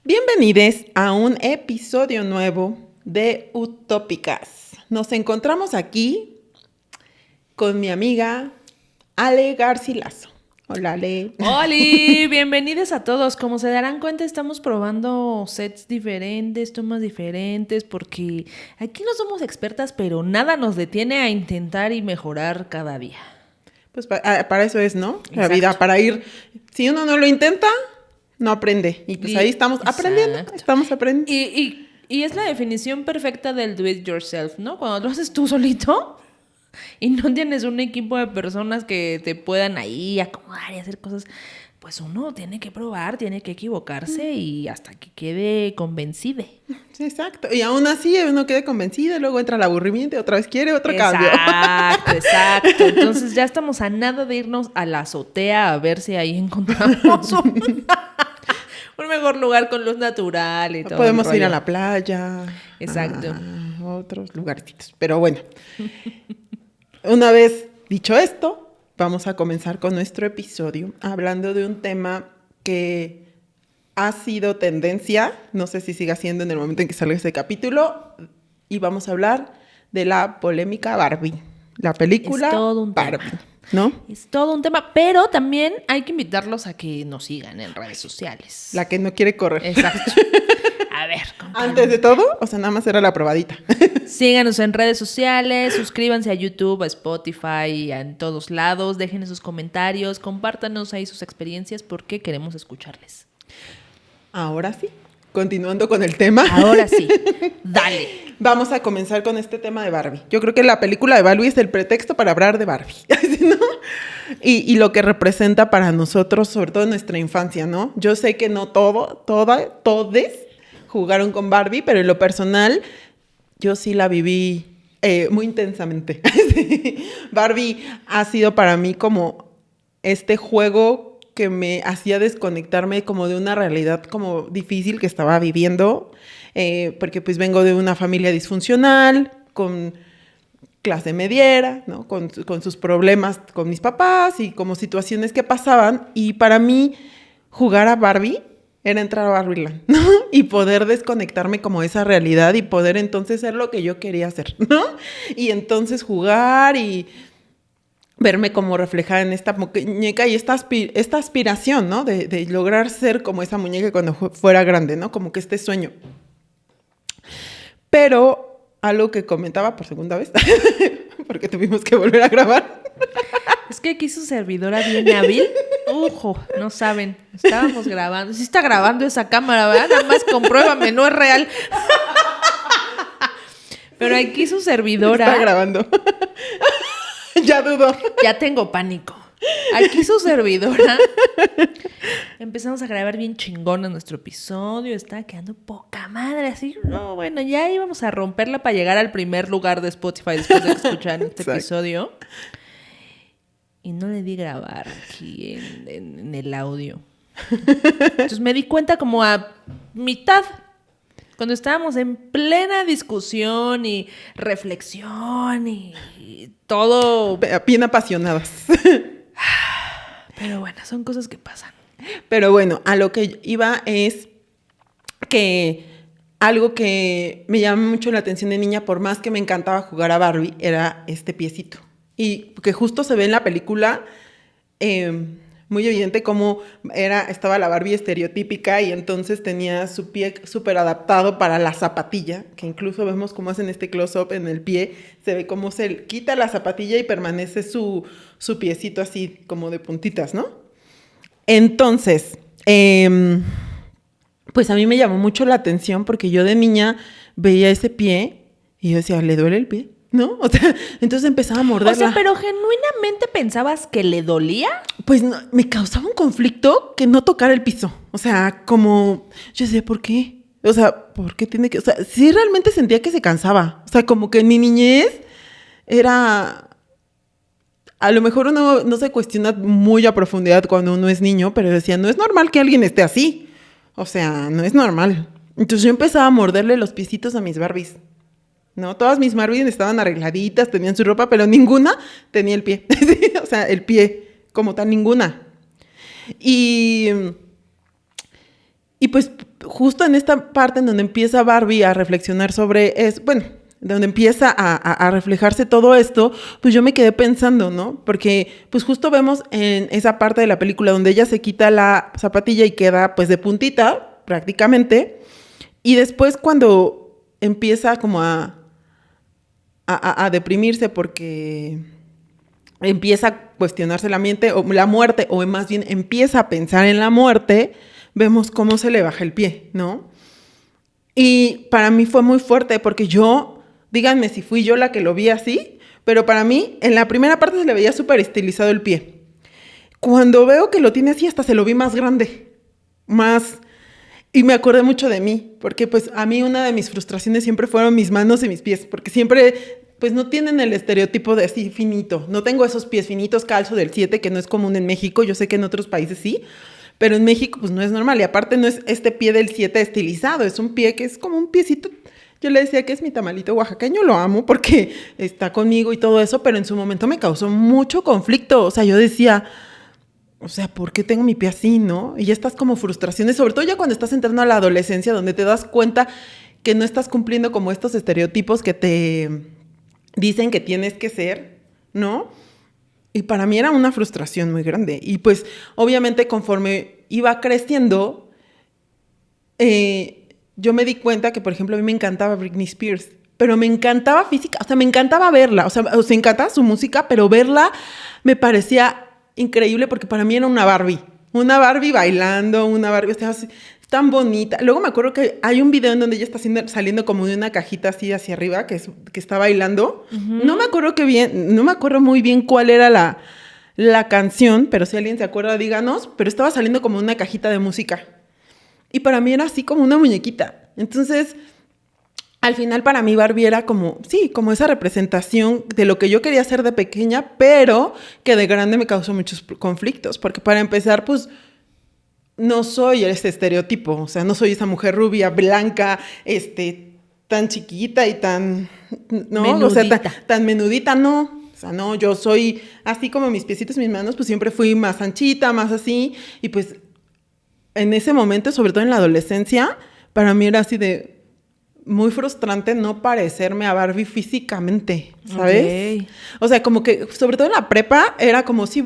Bienvenidos a un episodio nuevo de Utópicas. Nos encontramos aquí con mi amiga Ale Garcilaso. Hola, Ale. ¡Holi! Bienvenidos a todos. Como se darán cuenta, estamos probando sets diferentes, tomas diferentes, porque aquí no somos expertas, pero nada nos detiene a intentar y mejorar cada día. Pues para eso es, ¿no? La Exacto. vida, para ir. Si uno no lo intenta, no aprende. Y pues ahí estamos aprendiendo. Exacto. Estamos aprendiendo. Y es la definición perfecta del do it yourself, ¿no? Cuando lo haces tú solito y no tienes un equipo de personas que te puedan ahí acomodar y hacer cosas, pues uno tiene que probar, tiene que equivocarse y hasta que quede convencido. Sí, exacto. Y aún así uno queda convencido, luego entra el aburrimiento y otra vez quiere otro cambio. Exacto. Entonces ya estamos a nada de irnos a la azotea a ver si ahí encontramos un mejor lugar con luz natural y todo. Podemos ir a la playa. Exacto. A otros lugarcitos. Pero bueno, una vez dicho esto, vamos a comenzar con nuestro episodio hablando de un tema que ha sido tendencia, no sé si siga siendo en el momento en que salga este capítulo, y vamos a hablar de la polémica Barbie, la película Es todo un Barbie, tema. ¿no? Es todo un tema, pero también hay que invitarlos a que nos sigan en redes sociales. La que no quiere correr. Exacto. A ver, con calma. Antes de todo, o sea, nada más era la probadita. Síganos en redes sociales, suscríbanse a YouTube, a Spotify, en todos lados, déjenos sus comentarios, compártanos ahí sus experiencias porque queremos escucharles. Ahora sí, continuando con el tema. Ahora sí, dale. Vamos a comenzar con este tema de Barbie. Yo creo que la película de Barbie es el pretexto para hablar de Barbie, ¿no? Y lo que representa para nosotros, sobre todo en nuestra infancia, ¿no? Yo sé que no todos jugaron con Barbie, pero en lo personal, yo sí la viví muy intensamente. Barbie ha sido para mí como este juego que me hacía desconectarme como de una realidad como difícil que estaba viviendo, porque pues vengo de una familia disfuncional, con clase mediera, ¿no? Con sus problemas con mis papás y como situaciones que pasaban, y para mí jugar a Barbie era entrar a Barbieland, ¿no? Y poder desconectarme como de esa realidad y poder entonces ser lo que yo quería hacer, ¿no? Y entonces jugar y verme como reflejada en esta muñeca y esta aspiración, ¿no? De lograr ser como esa muñeca cuando fuera grande, ¿no? Como que este sueño. Pero algo que comentaba por segunda vez, porque tuvimos que volver a grabar. Es que aquí su servidora bien hábil. Ojo, no saben. Estábamos grabando. Sí está grabando esa cámara, ¿verdad? Nada más compruébame, no es real. Pero aquí su servidora. Está grabando. Ya dudo. Ya tengo pánico. Aquí su servidora. Empezamos a grabar bien chingón en nuestro episodio. Estaba quedando poca madre. Así, no, bueno, ya íbamos a romperla para llegar al primer lugar de Spotify después de escuchar este Exacto. episodio. Y no le di grabar aquí en el audio. Entonces me di cuenta como a mitad. Cuando estábamos en plena discusión y reflexión y todo. Bien apasionadas. Pero bueno, son cosas que pasan. Pero bueno, a lo que iba es que algo que me llamó mucho la atención de niña, por más que me encantaba jugar a Barbie, era este piecito. Y que justo se ve en la película muy evidente cómo estaba la Barbie estereotípica y entonces tenía su pie súper adaptado para la zapatilla, que incluso vemos cómo hacen este close-up en el pie, se ve cómo se quita la zapatilla y permanece su piecito así como de puntitas, ¿no? Entonces, pues a mí me llamó mucho la atención porque yo de niña veía ese pie y yo decía, ¿le duele el pie? ¿No? O sea, entonces empezaba a morderla. O sea, pero genuinamente pensabas que le dolía. Pues no, me causaba un conflicto que no tocara el piso. O sea, como, yo decía, ¿por qué? O sea, ¿por qué tiene que...? O sea, sí realmente sentía que se cansaba. O sea, como que en mi niñez era... A lo mejor uno no se cuestiona muy a profundidad cuando uno es niño, pero decía, no es normal que alguien esté así. O sea, no es normal. Entonces yo empezaba a morderle los piecitos a mis Barbies. ¿No? Todas mis Barbies estaban arregladitas, tenían su ropa, pero ninguna tenía el pie. O sea, el pie como tal, ninguna. Y pues justo en esta parte en donde empieza Barbie a reflexionar sobre donde empieza a reflejarse todo esto, pues yo me quedé pensando, ¿no? Porque pues justo vemos en esa parte de la película donde ella se quita la zapatilla y queda pues de puntita prácticamente, y después cuando empieza como a deprimirse porque empieza a cuestionarse la muerte, o más bien empieza a pensar en la muerte, vemos cómo se le baja el pie, ¿no? Y para mí fue muy fuerte porque díganme si fui yo la que lo vi así, pero para mí en la primera parte se le veía súper estilizado el pie. Cuando veo que lo tiene así, hasta se lo vi más grande, y me acordé mucho de mí, porque pues a mí una de mis frustraciones siempre fueron mis manos y mis pies, porque siempre pues no tienen el estereotipo de así finito. No tengo esos pies finitos, calzo del 7, que no es común en México. Yo sé que en otros países sí, pero en México pues no es normal. Y aparte no es este pie del 7 estilizado, es un pie que es como un piecito. Yo le decía que es mi tamalito oaxaqueño, lo amo porque está conmigo y todo eso, pero en su momento me causó mucho conflicto. O sea, yo decía, o sea, ¿por qué tengo mi pie así, no? Y ya estás como frustraciones, sobre todo ya cuando estás entrando a la adolescencia, donde te das cuenta que no estás cumpliendo como estos estereotipos que te dicen que tienes que ser, ¿no? Y para mí era una frustración muy grande. Y pues, obviamente, conforme iba creciendo, yo me di cuenta que, por ejemplo, a mí me encantaba Britney Spears, pero me encantaba física, o sea, me encantaba verla, o sea, me encantaba su música, pero verla me parecía increíble porque para mí era una Barbie bailando, una Barbie, o sea, así, tan bonita. Luego me acuerdo que hay un video en donde ella está saliendo como de una cajita así hacia arriba, que está bailando. Uh-huh. No me acuerdo muy bien cuál era la canción, pero si alguien se acuerda, díganos, pero estaba saliendo como una cajita de música. Y para mí era así como una muñequita. Entonces, al final para mí Barbie era como esa representación de lo que yo quería hacer de pequeña, pero que de grande me causó muchos conflictos. Porque para empezar, pues, no soy ese estereotipo. O sea, no soy esa mujer rubia, blanca, tan chiquita y tan... ¿no? Menudita. O sea, tan menudita, no. O sea, no, yo soy así como mis piecitos, mis manos, pues siempre fui más anchita, más así. Y pues en ese momento, sobre todo en la adolescencia, para mí era así de muy frustrante no parecerme a Barbie físicamente, ¿sabes? Okay. O sea, como que, sobre todo en la prepa, era como sí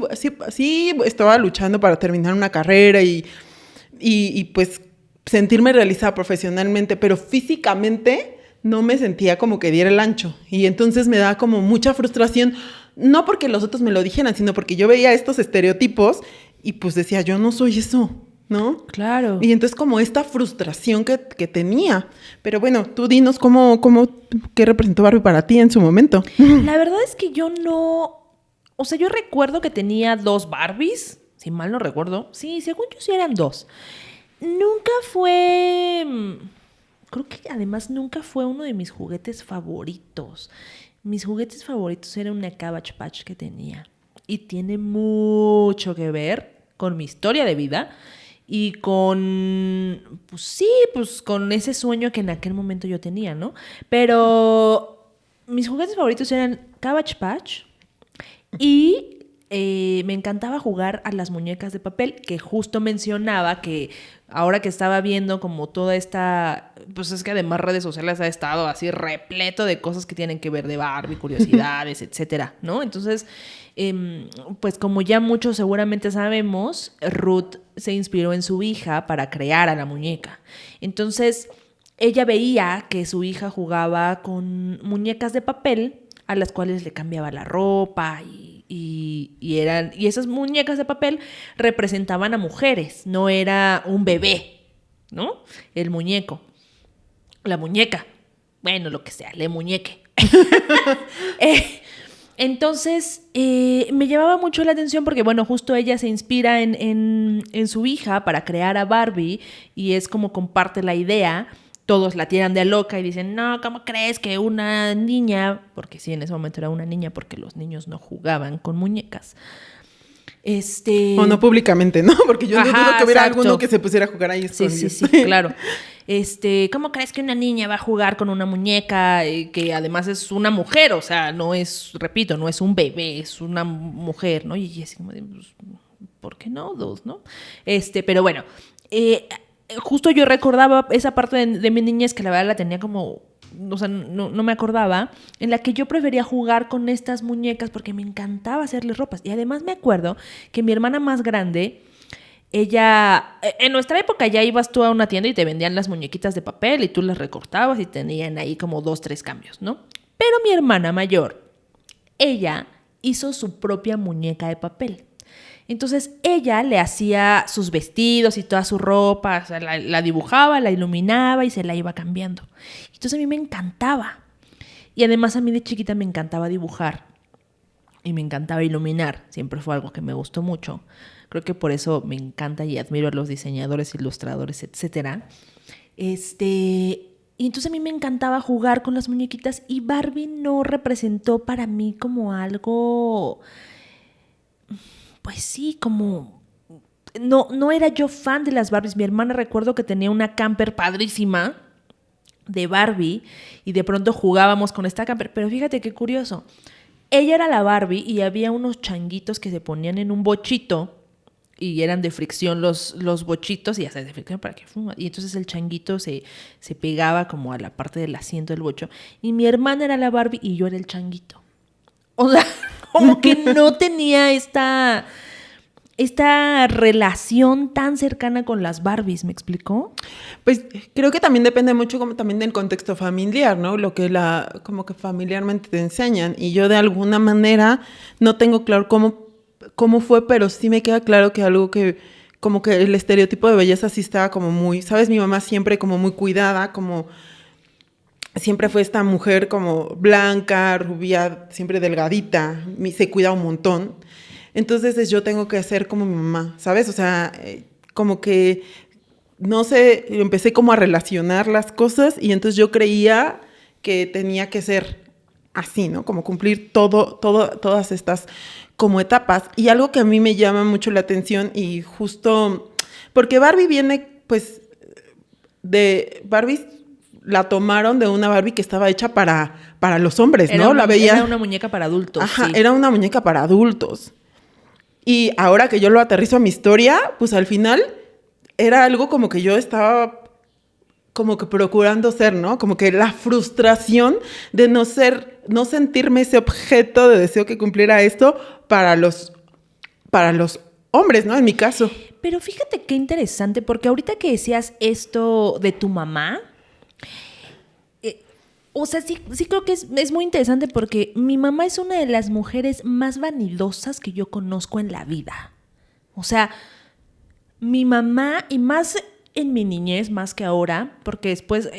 estaba luchando para terminar una carrera y pues sentirme realizada profesionalmente, pero físicamente no me sentía como que diera el ancho. Y entonces me daba como mucha frustración, no porque los otros me lo dijeran, sino porque yo veía estos estereotipos y pues decía, yo no soy eso, ¿no? Claro. Y entonces como esta frustración que tenía. Pero bueno, tú dinos qué representó Barbie para ti en su momento. La verdad es que yo no... O sea, yo recuerdo que tenía 2 Barbies, si mal no recuerdo. Sí, según yo sí eran 2. Nunca fue... Creo que además nunca fue uno de mis juguetes favoritos. Mis juguetes favoritos eran una Cabbage Patch que tenía. Y tiene mucho que ver con mi historia de vida y con, pues con ese sueño que en aquel momento yo tenía, ¿no? Pero mis juguetes favoritos eran Cabbage Patch y me encantaba jugar a las muñecas de papel, que justo mencionaba que ahora que estaba viendo como toda esta... Pues es que además redes sociales ha estado así repleto de cosas que tienen que ver de Barbie, curiosidades, etcétera, ¿no? Entonces, pues como ya muchos seguramente sabemos, Ruth se inspiró en su hija para crear a la muñeca. Entonces, ella veía que su hija jugaba con muñecas de papel a las cuales le cambiaba la ropa y esas muñecas de papel representaban a mujeres, no era un bebé, ¿no? El muñeco, la muñeca, bueno, lo que sea, le muñeque. Entonces, me llamaba mucho la atención porque, bueno, justo ella se inspira en su hija para crear a Barbie y es como comparte la idea. Todos la tiran de loca y dicen, no, ¿cómo crees que una niña? Porque sí, en ese momento era una niña porque los niños no jugaban con muñecas. O no públicamente, ¿no? Porque yo no dudo que hubiera alguno que se pusiera a jugar ahí escondido. Sí, claro. ¿Cómo crees que una niña va a jugar con una muñeca que además es una mujer? O sea, no es, repito, no es un bebé, es una mujer, ¿no? Y así como de, pues, ¿por qué no? 2, ¿no? Pero bueno, justo yo recordaba esa parte de mi niñez que la verdad la tenía como, o sea, no me acordaba, en la que yo prefería jugar con estas muñecas porque me encantaba hacerles ropas. Y además me acuerdo que mi hermana más grande, ella, en nuestra época ya ibas tú a una tienda y te vendían las muñequitas de papel y tú las recortabas y tenían ahí como 2, 3 cambios, ¿no? Pero mi hermana mayor, ella hizo su propia muñeca de papel. Entonces ella le hacía sus vestidos y toda su ropa, o sea, la dibujaba, la iluminaba y se la iba cambiando. Entonces a mí me encantaba. Y además a mí de chiquita me encantaba dibujar y me encantaba iluminar. Siempre fue algo que me gustó mucho. Creo que por eso me encanta y admiro a los diseñadores, ilustradores, etcétera. Y entonces a mí me encantaba jugar con las muñequitas y Barbie no representó para mí como algo... Pues sí, como... No era yo fan de las Barbies. Mi hermana recuerdo que tenía una camper padrísima de Barbie y de pronto jugábamos con esta camper. Pero fíjate qué curioso. Ella era la Barbie y había unos changuitos que se ponían en un bochito y eran de fricción los bochitos y ya sabes, de fricción para que fuma. Y entonces el changuito se pegaba como a la parte del asiento del bocho. Y mi hermana era la Barbie y yo era el changuito. O sea, como que no tenía esta relación tan cercana con las Barbies, ¿me explicó? Pues creo que también depende mucho como también del contexto familiar, ¿no? Lo que como que familiarmente te enseñan. Y yo de alguna manera no tengo claro cómo fue, pero sí me queda claro que algo que como que el estereotipo de belleza sí estaba como muy, ¿sabes? Mi mamá siempre como muy cuidada, como... Siempre fue esta mujer como blanca, rubia, siempre delgadita, se cuida un montón. Entonces yo tengo que ser como mi mamá, ¿sabes? O sea, como que, no sé, empecé como a relacionar las cosas y entonces yo creía que tenía que ser así, ¿no? Como cumplir todas estas como etapas. Y algo que a mí me llama mucho la atención y justo, porque Barbie viene, pues, de Barbie... La tomaron de una Barbie que estaba hecha para los hombres, ¿no? Era una muñeca para adultos. Ajá, sí. Era una muñeca para adultos. Y ahora que yo lo aterrizo a mi historia, pues al final era algo como que yo estaba como que procurando ser, ¿no? Como que la frustración de no sentirme ese objeto de deseo que cumpliera esto para los hombres, ¿no? En mi caso. Pero fíjate qué interesante, porque ahorita que decías esto de tu mamá... O sea, sí creo que es muy interesante porque mi mamá es una de las mujeres más vanidosas que yo conozco en la vida. O sea, mi mamá, y más en mi niñez, más que ahora, porque después,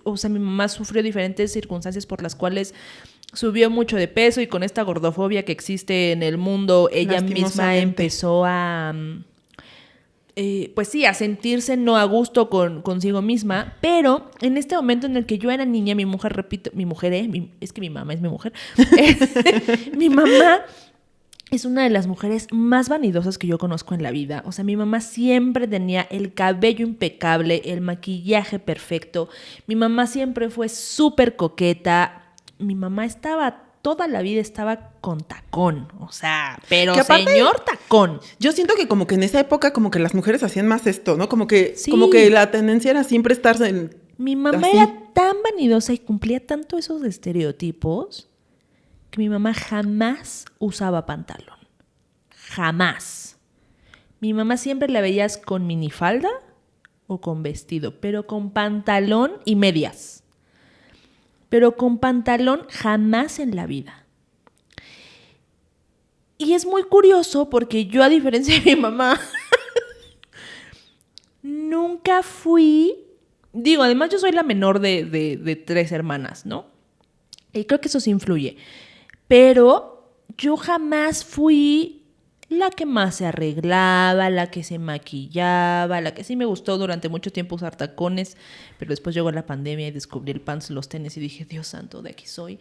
o sea, mi mamá sufrió diferentes circunstancias por las cuales subió mucho de peso y con esta gordofobia que existe en el mundo, ella misma empezó a... pues sí, a sentirse no a gusto consigo misma, pero en este momento en el que yo era niña, mi mujer, repito, es que mi mamá es mi mujer, mi mamá es una de las mujeres más vanidosas que yo conozco en la vida. O sea, mi mamá siempre tenía el cabello impecable, el maquillaje perfecto, mi mamá siempre fue súper coqueta, mi mamá toda la vida estaba con tacón, o sea, pero aparte, señor tacón. Yo siento que como que en esa época como que las mujeres hacían más esto, ¿no? Como que la tendencia era siempre estar Mi mamá así. era tan vanidosa y cumplía tanto esos estereotipos que mi mamá jamás usaba pantalón. Jamás. Mi mamá siempre la veías con minifalda o con vestido, pero con pantalón y medias. Pero con pantalón jamás en la vida. Y es muy curioso porque yo, a diferencia de mi mamá, nunca fui... Digo, además yo soy la menor de 3 hermanas, ¿no? Y creo que eso sí influye. Pero yo jamás fui la que más se arreglaba, la que se maquillaba, la que sí me gustó durante mucho tiempo usar tacones, pero después llegó la pandemia y descubrí el pants, los tenis y dije, Dios santo, de aquí soy.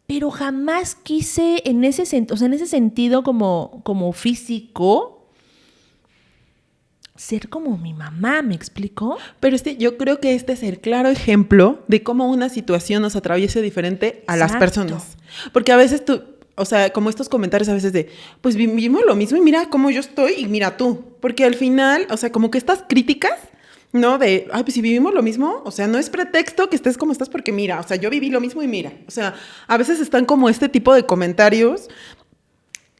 Pero jamás quise en ese sentido como físico ser como mi mamá, ¿me explicó? Pero yo creo que este es el claro ejemplo de cómo una situación nos atraviesa diferente a las personas. Porque a veces o sea, como estos comentarios a veces de, pues vivimos lo mismo y mira cómo yo estoy y mira tú. Porque al final, o sea, como que estas críticas, ¿no? De, ay, pues si vivimos lo mismo, o sea, no es pretexto que estés como estás porque mira, o sea, yo viví lo mismo y mira. O sea, a veces están como este tipo de comentarios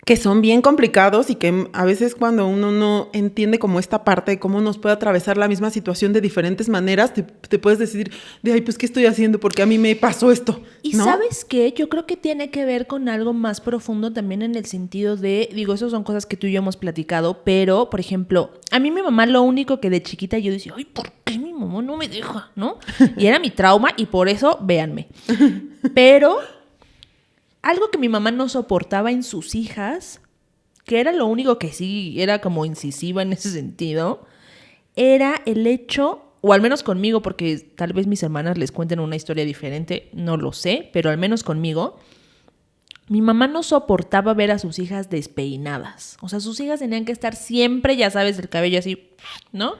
que son bien complicados y que a veces cuando uno no entiende como esta parte de cómo nos puede atravesar la misma situación de diferentes maneras, te puedes decir de, ay, pues, ¿qué estoy haciendo? Porque a mí me pasó esto, Y ¿no? ¿sabes qué? Yo creo que tiene que ver con algo más profundo también en el sentido de, digo, eso son cosas que tú y yo hemos platicado, pero, por ejemplo, a mí mi mamá lo único que de chiquita yo decía, ay, ¿por qué mi mamá no me deja? ¿No? Y era mi trauma y por eso, véanme. Pero algo que mi mamá no soportaba en sus hijas, que era lo único que sí era como incisiva en ese sentido, era el hecho, o al menos conmigo, porque tal vez mis hermanas les cuenten una historia diferente, no lo sé, pero al menos conmigo, mi mamá no soportaba ver a sus hijas despeinadas. O sea, sus hijas tenían que estar siempre, ya sabes, el cabello así, ¿no?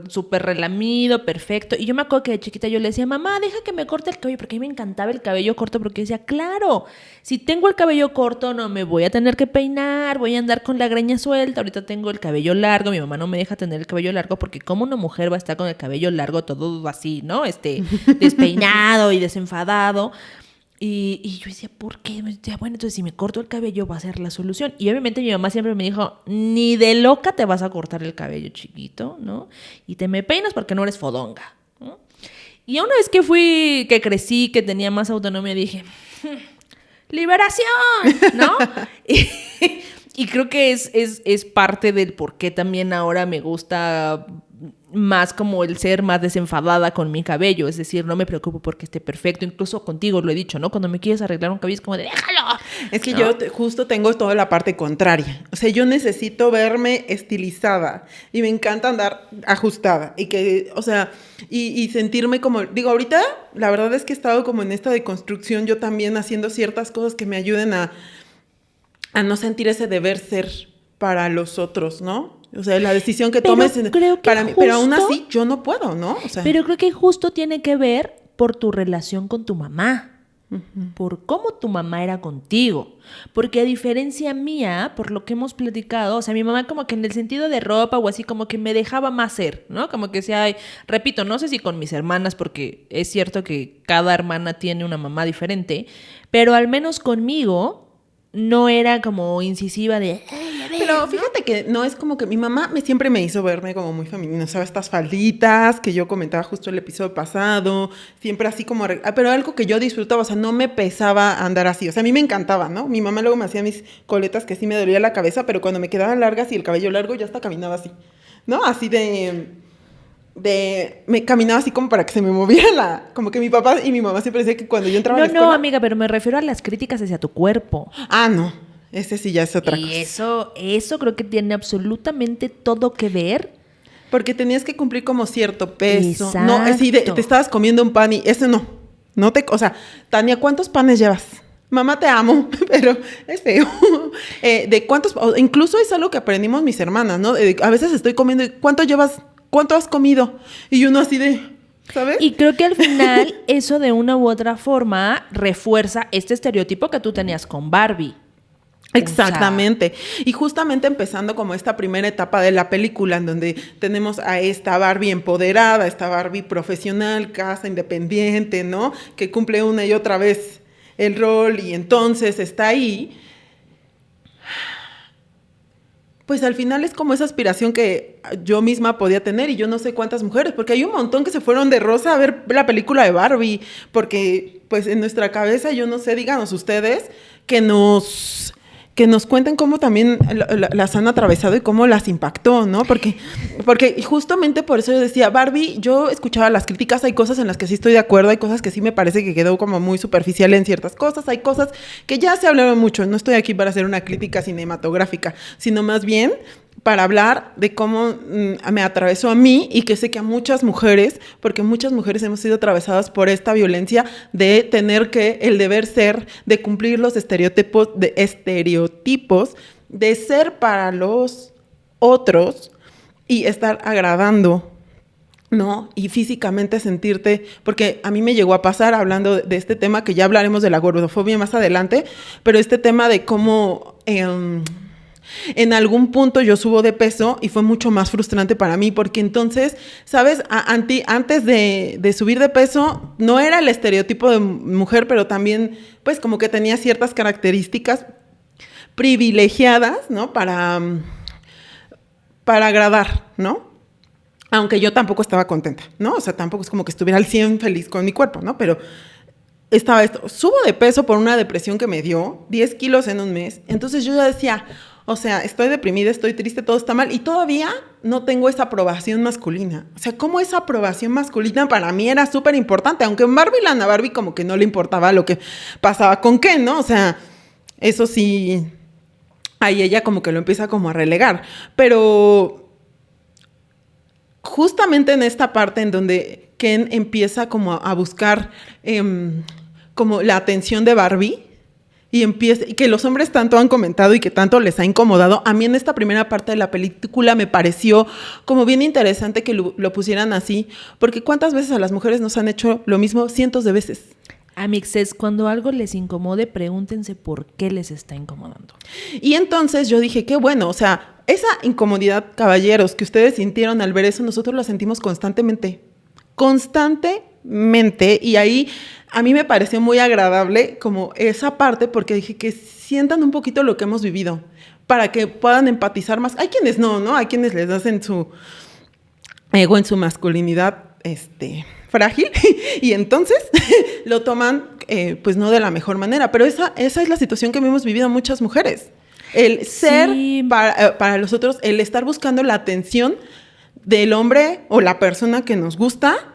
Súper relamido, perfecto. Y yo me acuerdo que de chiquita yo le decía, mamá, deja que me corte el cabello, porque a mí me encantaba el cabello corto, porque yo decía, claro, si tengo el cabello corto no me voy a tener que peinar, voy a andar con la greña suelta, ahorita tengo el cabello largo, mi mamá no me deja tener el cabello largo, porque como una mujer va a estar con el cabello largo todo así, ¿no? Despeinado y desenfadado. Y yo decía, ¿por qué? Me decía, bueno, entonces si me corto el cabello va a ser la solución. Y obviamente mi mamá siempre me dijo, ni de loca te vas a cortar el cabello, chiquito, ¿no? Y te me peinas porque no eres fodonga, ¿no? Y una vez que crecí, que tenía más autonomía, dije, ¡liberación! ¿No? Y creo que es parte del por qué también ahora me gusta más como el ser más desenfadada con mi cabello, es decir, no me preocupo porque esté perfecto, incluso contigo lo he dicho, ¿no? Cuando me quieres arreglar un cabello es como de ¡déjalo! Es que ¿no? yo justo tengo toda la parte contraria, o sea, yo necesito verme estilizada y me encanta andar ajustada y que, o sea, y sentirme como, digo, ahorita la verdad es que he estado como en esta deconstrucción yo también haciendo ciertas cosas que me ayuden a no sentir ese deber ser para los otros, ¿no? O sea, la decisión que tomes creo que para mí, pero aún así yo no puedo, ¿no? O sea, pero creo que justo tiene que ver por tu relación con tu mamá, por cómo tu mamá era contigo. Porque a diferencia mía, por lo que hemos platicado, o sea, mi mamá como que en el sentido de ropa o así, como que me dejaba más ser, ¿no? Como que decía, ay, repito, no sé si con mis hermanas, porque es cierto que cada hermana tiene una mamá diferente, pero al menos conmigo no era como incisiva de... pero fíjate que no es como que mi mamá siempre me hizo verme como muy femenina, o sea, estas falditas que yo comentaba justo el episodio pasado, siempre así como, pero algo que yo disfrutaba, o sea, no me pesaba andar así, o sea, a mí me encantaba, ¿no? Mi mamá luego me hacía mis coletas que sí me dolía la cabeza, pero cuando me quedaban largas y el cabello largo, yo hasta caminaba así, ¿no? Así me caminaba así como para que se me moviera como que mi papá y mi mamá siempre decían que cuando yo entraba a la escuela... No, amiga, pero me refiero a las críticas hacia tu cuerpo. Ah, no, ese sí ya es otra cosa. Y eso creo que tiene absolutamente todo que ver. Porque tenías que cumplir como cierto peso. Exacto. No, es te estabas comiendo un pan y ese no. O sea, Tania, ¿cuántos panes llevas? Mamá, te amo, pero es feo. ¿De cuántos? Incluso es algo que aprendimos mis hermanas, ¿no? A veces estoy comiendo, ¿cuánto llevas? ¿Cuánto has comido? Y uno así de, ¿sabes? Y creo que al final eso de una u otra forma refuerza este estereotipo que tú tenías con Barbie. Exactamente. Y justamente empezando como esta primera etapa de la película en donde tenemos a esta Barbie empoderada, esta Barbie profesional, casa independiente, ¿no? Que cumple una y otra vez el rol y entonces está ahí. Pues al final es como esa aspiración que yo misma podía tener y yo no sé cuántas mujeres, porque hay un montón que se fueron de rosa a ver la película de Barbie, porque pues en nuestra cabeza, yo no sé, díganos ustedes, que nos cuenten cómo también las han atravesado y cómo las impactó, ¿no? Porque justamente por eso yo decía, Barbie, yo escuchaba las críticas, hay cosas en las que sí estoy de acuerdo, hay cosas que sí me parece que quedó como muy superficial en ciertas cosas, hay cosas que ya se hablaron mucho, no estoy aquí para hacer una crítica cinematográfica, sino más bien para hablar de cómo me atravesó a mí y que sé que a muchas mujeres, porque muchas mujeres hemos sido atravesadas por esta violencia de tener que el deber ser, de cumplir los estereotipos de ser para los otros y estar agradando, ¿no? Y físicamente sentirte, porque a mí me llegó a pasar hablando de este tema, que ya hablaremos de la gordofobia más adelante, pero este tema de cómo en algún punto yo subo de peso y fue mucho más frustrante para mí, porque entonces, ¿sabes? Antes de subir de peso, no era el estereotipo de mujer, pero también, pues, como que tenía ciertas características privilegiadas, ¿no? Para agradar, ¿no? Aunque yo tampoco estaba contenta, ¿no? O sea, tampoco es como que estuviera al 100 feliz con mi cuerpo, ¿no? Pero estaba esto. Subo de peso por una depresión que me dio, 10 kilos en un mes. Entonces yo ya decía, o sea, estoy deprimida, estoy triste, todo está mal. Y todavía no tengo esa aprobación masculina. O sea, cómo esa aprobación masculina para mí era súper importante. Aunque en Barbie, la Ana Barbie como que no le importaba lo que pasaba con Ken, ¿no? O sea, eso sí, ahí ella como que lo empieza como a relegar. Pero justamente en esta parte en donde Ken empieza como a buscar como la atención de Barbie y que los hombres tanto han comentado y que tanto les ha incomodado, a mí en esta primera parte de la película me pareció como bien interesante que lo pusieran así, porque ¿cuántas veces a las mujeres nos han hecho lo mismo? Cientos de veces. Amixes, cuando algo les incomode, pregúntense por qué les está incomodando. Y entonces yo dije, qué bueno, o sea, esa incomodidad, caballeros, que ustedes sintieron al ver eso, nosotros la sentimos constantemente. Constantemente. Y ahí a mí me pareció muy agradable como esa parte, porque dije que sientan un poquito lo que hemos vivido, para que puedan empatizar más. Hay quienes no, hay quienes les hacen su ego en su masculinidad frágil y entonces lo toman pues no de la mejor manera, pero esa es la situación que hemos vivido muchas mujeres. El ser Sí. para los otros, el estar buscando la atención del hombre o la persona que nos gusta,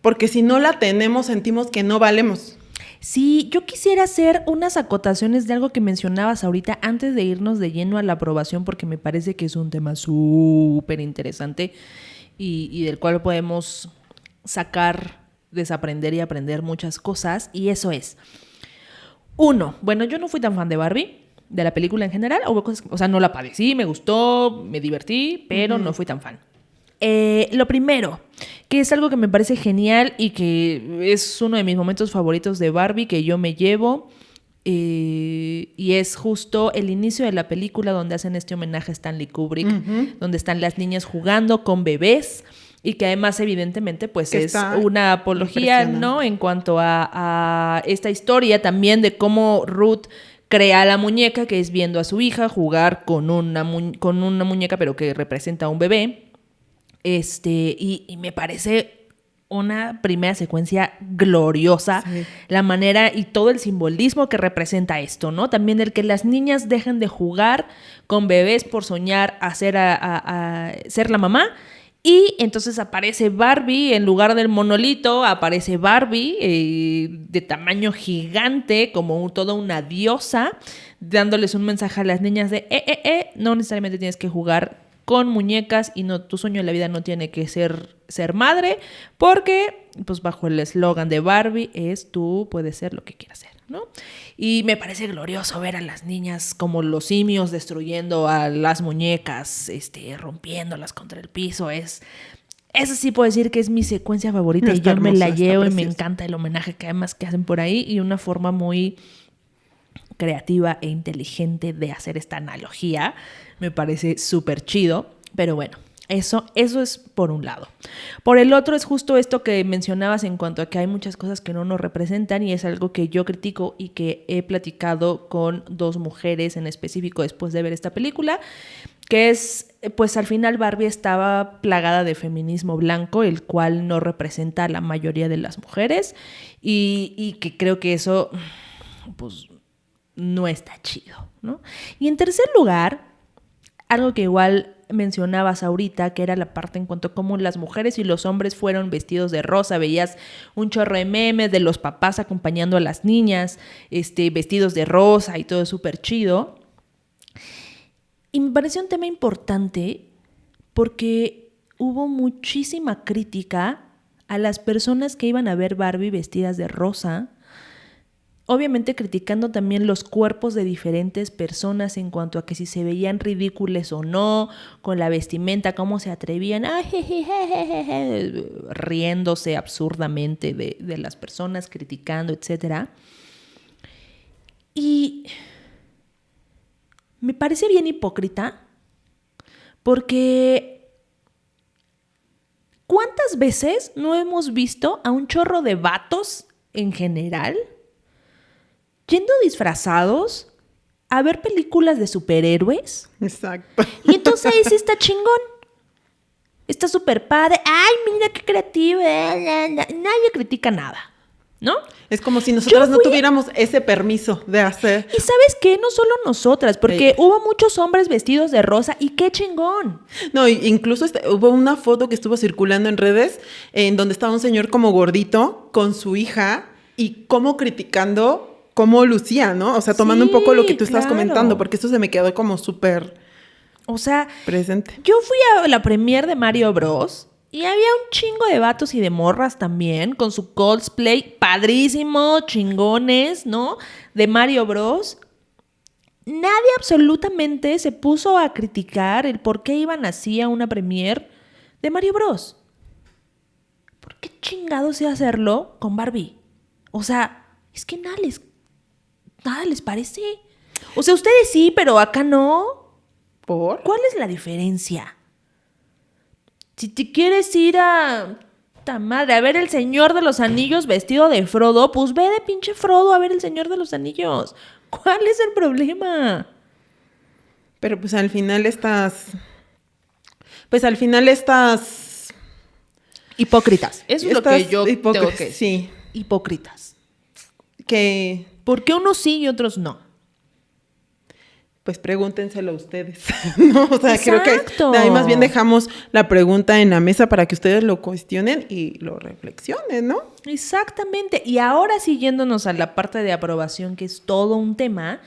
porque si no la tenemos sentimos que no valemos. Sí, yo quisiera hacer unas acotaciones de algo que mencionabas ahorita antes de irnos de lleno a la aprobación, porque me parece que es un tema súper interesante y del cual podemos sacar, desaprender y aprender muchas cosas. Y eso es, uno, bueno, yo no fui tan fan de Barbie, de la película en general, o sea, no la padecí, me gustó, me divertí, pero no fui tan fan. Lo primero, que es algo que me parece genial y que es uno de mis momentos favoritos de Barbie que yo me llevo, y es justo el inicio de la película donde hacen este homenaje a Stanley Kubrick, donde están las niñas jugando con bebés y que además evidentemente pues es una apología, ¿no? En cuanto a esta historia también de cómo Ruth crea la muñeca, que es viendo a su hija jugar con una muñeca pero que representa a un bebé. Y me parece una primera secuencia gloriosa, sí. La manera y todo el simbolismo que representa esto, ¿no? También el que las niñas dejen de jugar con bebés por soñar a ser la mamá. Y entonces aparece Barbie, en lugar del monolito, aparece Barbie de tamaño gigante, como toda una diosa, dándoles un mensaje a las niñas de, no necesariamente tienes que jugar con muñecas y no, tu sueño en la vida no tiene que ser madre, porque pues bajo el eslogan de Barbie es tú puedes ser lo que quieras ser, ¿no? Y me parece glorioso ver a las niñas como los simios destruyendo a las muñecas, rompiéndolas contra el piso. Esa sí puedo decir que es mi secuencia favorita y yo me la llevo y me encanta el homenaje que además que hacen por ahí y una forma muy creativa e inteligente de hacer esta analogía. Me parece súper chido, pero bueno, eso es por un lado. Por el otro es justo esto que mencionabas en cuanto a que hay muchas cosas que no nos representan y es algo que yo critico y que he platicado con dos mujeres en específico después de ver esta película, que es, pues al final Barbie estaba plagada de feminismo blanco, el cual no representa a la mayoría de las mujeres y que creo que eso, pues, no está chido, ¿no? Y en tercer lugar, algo que igual mencionabas ahorita, que era la parte en cuanto a cómo las mujeres y los hombres fueron vestidos de rosa. Veías un chorro de memes de los papás acompañando a las niñas, vestidos de rosa y todo súper chido. Y me pareció un tema importante porque hubo muchísima crítica a las personas que iban a ver Barbie vestidas de rosa obviamente criticando también los cuerpos de diferentes personas en cuanto a que si se veían ridículos o no, con la vestimenta, cómo se atrevían, riéndose absurdamente de las personas, criticando, etc. Y me parece bien hipócrita porque ¿cuántas veces no hemos visto a un chorro de vatos en general yendo disfrazados a ver películas de superhéroes? Exacto. Y entonces ahí sí está chingón. Está súper padre. ¡Ay, mira qué creativo! Nadie critica nada, ¿no? Es como si nosotros no tuviéramos ese permiso de hacer. Y ¿sabes qué? No solo nosotras, porque hubo muchos hombres vestidos de rosa y qué chingón. No, incluso hubo una foto que estuvo circulando en redes en donde estaba un señor como gordito con su hija y como criticando cómo lucía, ¿no? O sea, tomando un poco lo que tú estás comentando, porque eso se me quedó como súper presente. Yo fui a la premiere de Mario Bros. Y había un chingo de vatos y de morras también, con su cosplay padrísimo, chingones, ¿no? De Mario Bros. Nadie absolutamente se puso a criticar el por qué iban así a una premiere de Mario Bros. ¿Por qué chingados iba a hacerlo con Barbie? O sea, es que nada les parece. O sea, ustedes sí, pero acá no. ¿Por? ¿Cuál es la diferencia? Si te quieres ir a ver el Señor de los Anillos vestido de Frodo, pues ve de pinche Frodo a ver el Señor de los Anillos. ¿Cuál es el problema? Pero pues al final estas hipócritas. Eso es lo que yo tengo que decir. Sí. Hipócritas. Que ¿por qué unos sí y otros no? Pues pregúntenselo ustedes, ¿no? O sea, Exacto. Creo que ahí más bien dejamos la pregunta en la mesa para que ustedes lo cuestionen y lo reflexionen, ¿no? Exactamente. Y ahora siguiéndonos a la parte de aprobación, que es todo un tema,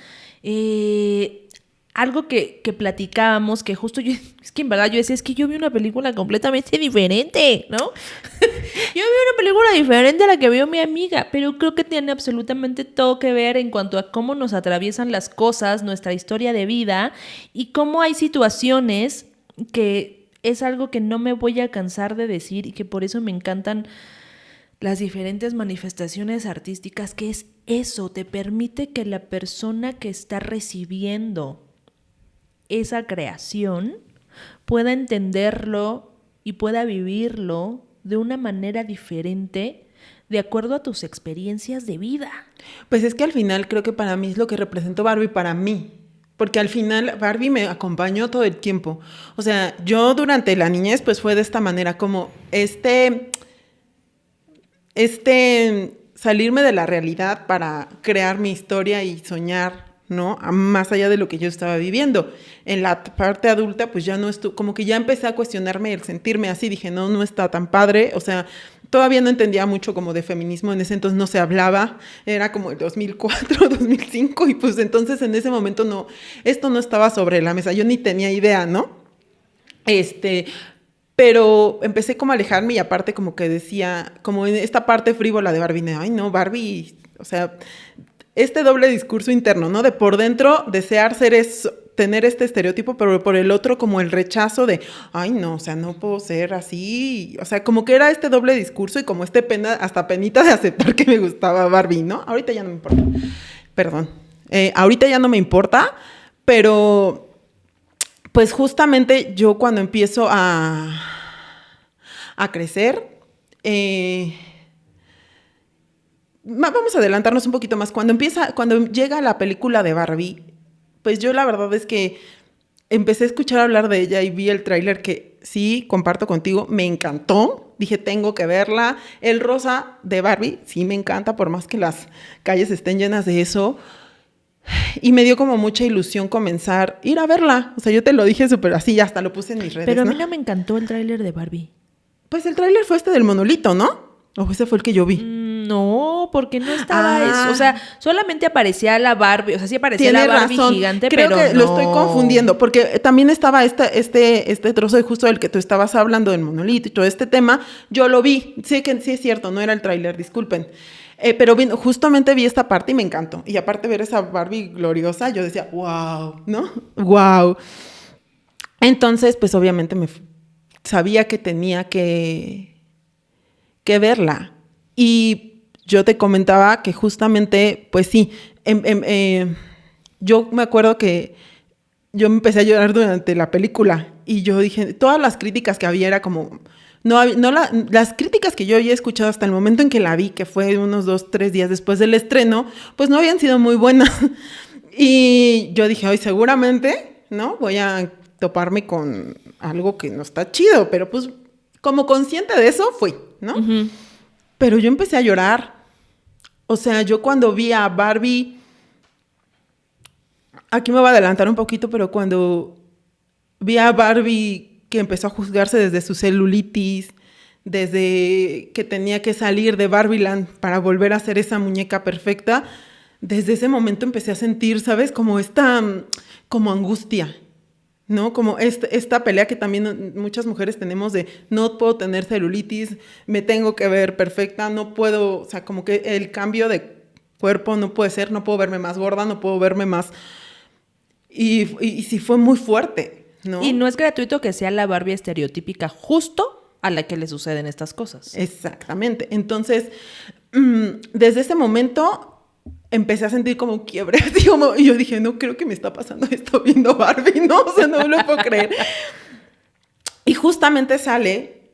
algo que platicábamos, que justo yo, es que en verdad yo decía, es que yo vi una película completamente diferente, ¿no? Yo vi una película diferente a la que vio mi amiga, pero creo que tiene absolutamente todo que ver en cuanto a cómo nos atraviesan las cosas, nuestra historia de vida y cómo hay situaciones que es algo que no me voy a cansar de decir y que por eso me encantan las diferentes manifestaciones artísticas, que es eso, te permite que la persona que está recibiendo esa creación pueda entenderlo y pueda vivirlo de una manera diferente de acuerdo a tus experiencias de vida. Pues es que al final creo que para mí es lo que representó Barbie para mí. Porque al final Barbie me acompañó todo el tiempo. O sea, yo durante la niñez pues fue de esta manera, como salirme de la realidad para crear mi historia y soñar, ¿no? Más allá de lo que yo estaba viviendo. En la parte adulta, pues ya no como que ya empecé a cuestionarme el sentirme así. Dije, no está tan padre. O sea, todavía no entendía mucho como de feminismo. En ese entonces no se hablaba. Era como el 2004, 2005. Y pues entonces en ese momento esto no estaba sobre la mesa. Yo ni tenía idea, ¿no? Pero empecé como a alejarme y aparte como que decía, como en esta parte frívola de Barbie, ay no, Barbie, o sea, este doble discurso interno, ¿no? De por dentro desear ser eso, tener este estereotipo, pero por el otro como el rechazo de, ay no, o sea, no puedo ser así, o sea, como que era este doble discurso y como hasta penita de aceptar que me gustaba Barbie, ¿no? Ahorita ya no me importa, perdón, ahorita ya no me importa, pero pues justamente yo cuando empiezo a crecer, vamos a adelantarnos un poquito más. Cuando llega la película de Barbie, pues yo la verdad es que empecé a escuchar hablar de ella y vi el tráiler que sí, comparto contigo, me encantó. Dije, tengo que verla. El rosa de Barbie sí me encanta, por más que las calles estén llenas de eso. Y me dio como mucha ilusión comenzar a ir a verla. O sea, yo te lo dije súper así, hasta lo puse en mis redes. Pero a mí no me encantó el tráiler de Barbie. Pues el tráiler fue del monolito, ¿no? ¿O ese fue el que yo vi? No, porque no estaba eso. O sea, solamente aparecía la Barbie. O sea, sí aparecía la Barbie gigante, creo pero que no. lo estoy confundiendo, porque también estaba este trozo de justo del que tú estabas hablando, del monolito y todo este tema. Yo lo vi. Sí que sí es cierto, no era el tráiler, disculpen. Pero justamente vi esta parte y me encantó. Y aparte ver esa Barbie gloriosa, yo decía, wow, ¿no? Wow. Entonces, pues obviamente sabía que tenía que verla. Y yo te comentaba que justamente, pues sí, yo me acuerdo que yo me empecé a llorar durante la película y yo dije, todas las críticas que había era como, las críticas que yo había escuchado hasta el momento en que la vi, que fue unos 2-3 días después del estreno, pues no habían sido muy buenas. Y yo dije, hoy seguramente, ¿no? Voy a toparme con algo que no está chido, pero pues como consciente de eso fui, ¿no? Uh-huh. Pero yo empecé a llorar. O sea, yo cuando vi a Barbie, aquí me voy a adelantar un poquito, pero cuando vi a Barbie que empezó a juzgarse desde su celulitis, desde que tenía que salir de Barbieland para volver a ser esa muñeca perfecta, desde ese momento empecé a sentir, ¿sabes? Como como angustia, ¿no? Como esta pelea que también muchas mujeres tenemos de no puedo tener celulitis, me tengo que ver perfecta, no puedo, o sea, como que el cambio de cuerpo no puede ser, no puedo verme más gorda, no puedo verme más... Y sí fue muy fuerte, ¿no? Y no es gratuito que sea la Barbie estereotípica justo a la que le suceden estas cosas. Exactamente. Entonces, desde ese momento empecé a sentir como quiebre. Y yo dije, no creo que me está pasando esto viendo Barbie, ¿no? O sea, no me lo puedo creer. Y justamente sale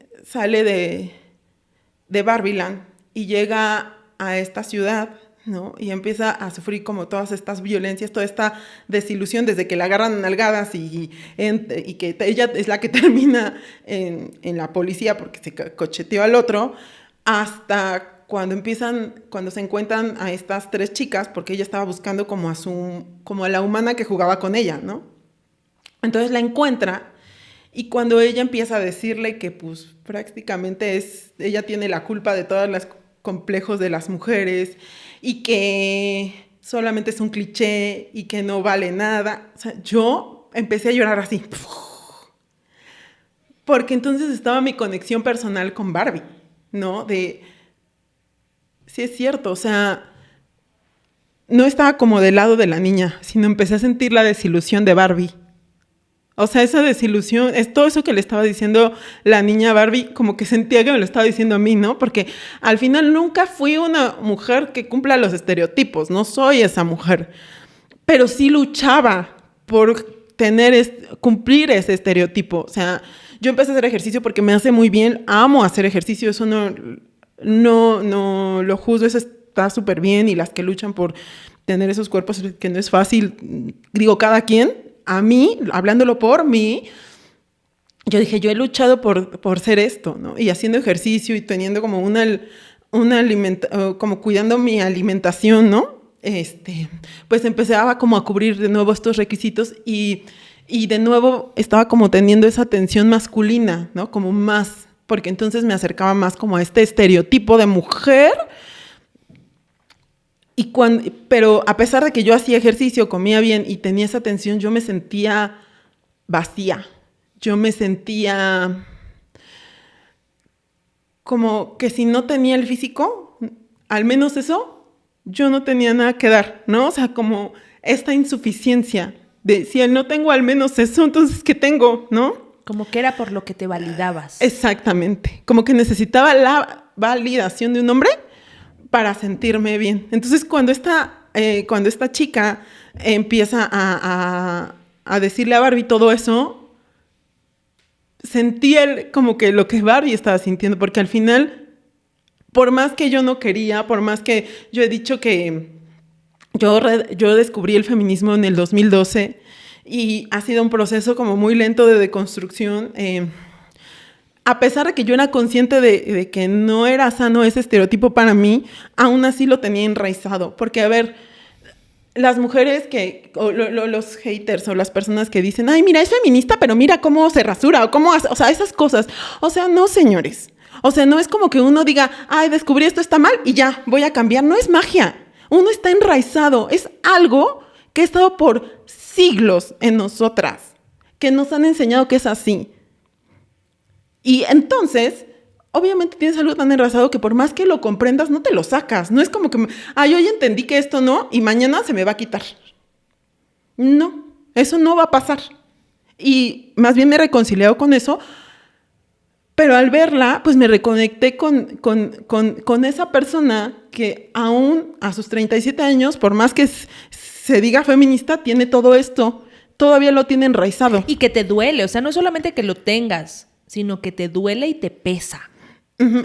de Barbieland y llega a esta ciudad, ¿no? Y empieza a sufrir como todas estas violencias, toda esta desilusión desde que la agarran a nalgadas y que ella es la que termina en la policía porque se cocheteó al otro, hasta cuando se encuentran a estas 3 chicas, porque ella estaba buscando como a la humana que jugaba con ella, ¿no? Entonces la encuentra y cuando ella empieza a decirle que pues prácticamente ella tiene la culpa de todos los complejos de las mujeres y que solamente es un cliché y que no vale nada, o sea, yo empecé a llorar así, porque entonces estaba mi conexión personal con Barbie, ¿no? Sí es cierto, o sea, no estaba como del lado de la niña, sino empecé a sentir la desilusión de Barbie. O sea, esa desilusión, es todo eso que le estaba diciendo la niña Barbie, como que sentía que me lo estaba diciendo a mí, ¿no? Porque al final nunca fui una mujer que cumpla los estereotipos, no soy esa mujer. Pero sí luchaba por cumplir ese estereotipo. O sea, yo empecé a hacer ejercicio porque me hace muy bien, amo hacer ejercicio, eso no lo juzgo, eso está súper bien, y las que luchan por tener esos cuerpos que no es fácil, digo, cada quien. A mí, hablándolo por mí, yo dije, yo he luchado por ser esto, ¿no? Y haciendo ejercicio y teniendo como como cuidando mi alimentación, ¿no? Pues empezaba como a cubrir de nuevo estos requisitos y de nuevo estaba como teniendo esa atención masculina, ¿no? Como más, porque entonces me acercaba más como a este estereotipo de mujer. Pero a pesar de que yo hacía ejercicio, comía bien y tenía esa atención, yo me sentía vacía. Yo me sentía como que si no tenía el físico, al menos eso, yo no tenía nada que dar, ¿no? O sea, como esta insuficiencia de si no tengo al menos eso, entonces ¿qué tengo, no? Como que era por lo que te validabas. Exactamente. Como que necesitaba la validación de un hombre para sentirme bien. Entonces, cuando esta chica empieza a decirle a Barbie todo eso, sentí como que lo que Barbie estaba sintiendo, porque al final, por más que yo no quería, por más que yo he dicho que yo descubrí el feminismo en el 2012 y ha sido un proceso como muy lento de deconstrucción, a pesar de que yo era consciente de que no era sano ese estereotipo para mí, aún así lo tenía enraizado. Porque, a ver, las mujeres los haters o las personas que dicen, ay, mira, es feminista, pero mira cómo se rasura, o sea, esas cosas. O sea, no, señores. O sea, no es como que uno diga, ay, descubrí esto está mal y ya, voy a cambiar. No es magia. Uno está enraizado. Es algo que ha estado por siglos en nosotras, que nos han enseñado que es así. Y entonces, obviamente tienes algo tan enraizado que por más que lo comprendas, no te lo sacas. No es como que, ay, hoy entendí que esto no y mañana se me va a quitar. No, eso no va a pasar. Y más bien me he reconciliado con eso, pero al verla, pues me reconecté con esa persona que aún a sus 37 años, por más que se diga feminista, tiene todo esto, todavía lo tiene enraizado. Y que te duele, o sea, no es solamente que lo tengas, sino que te duele y te pesa.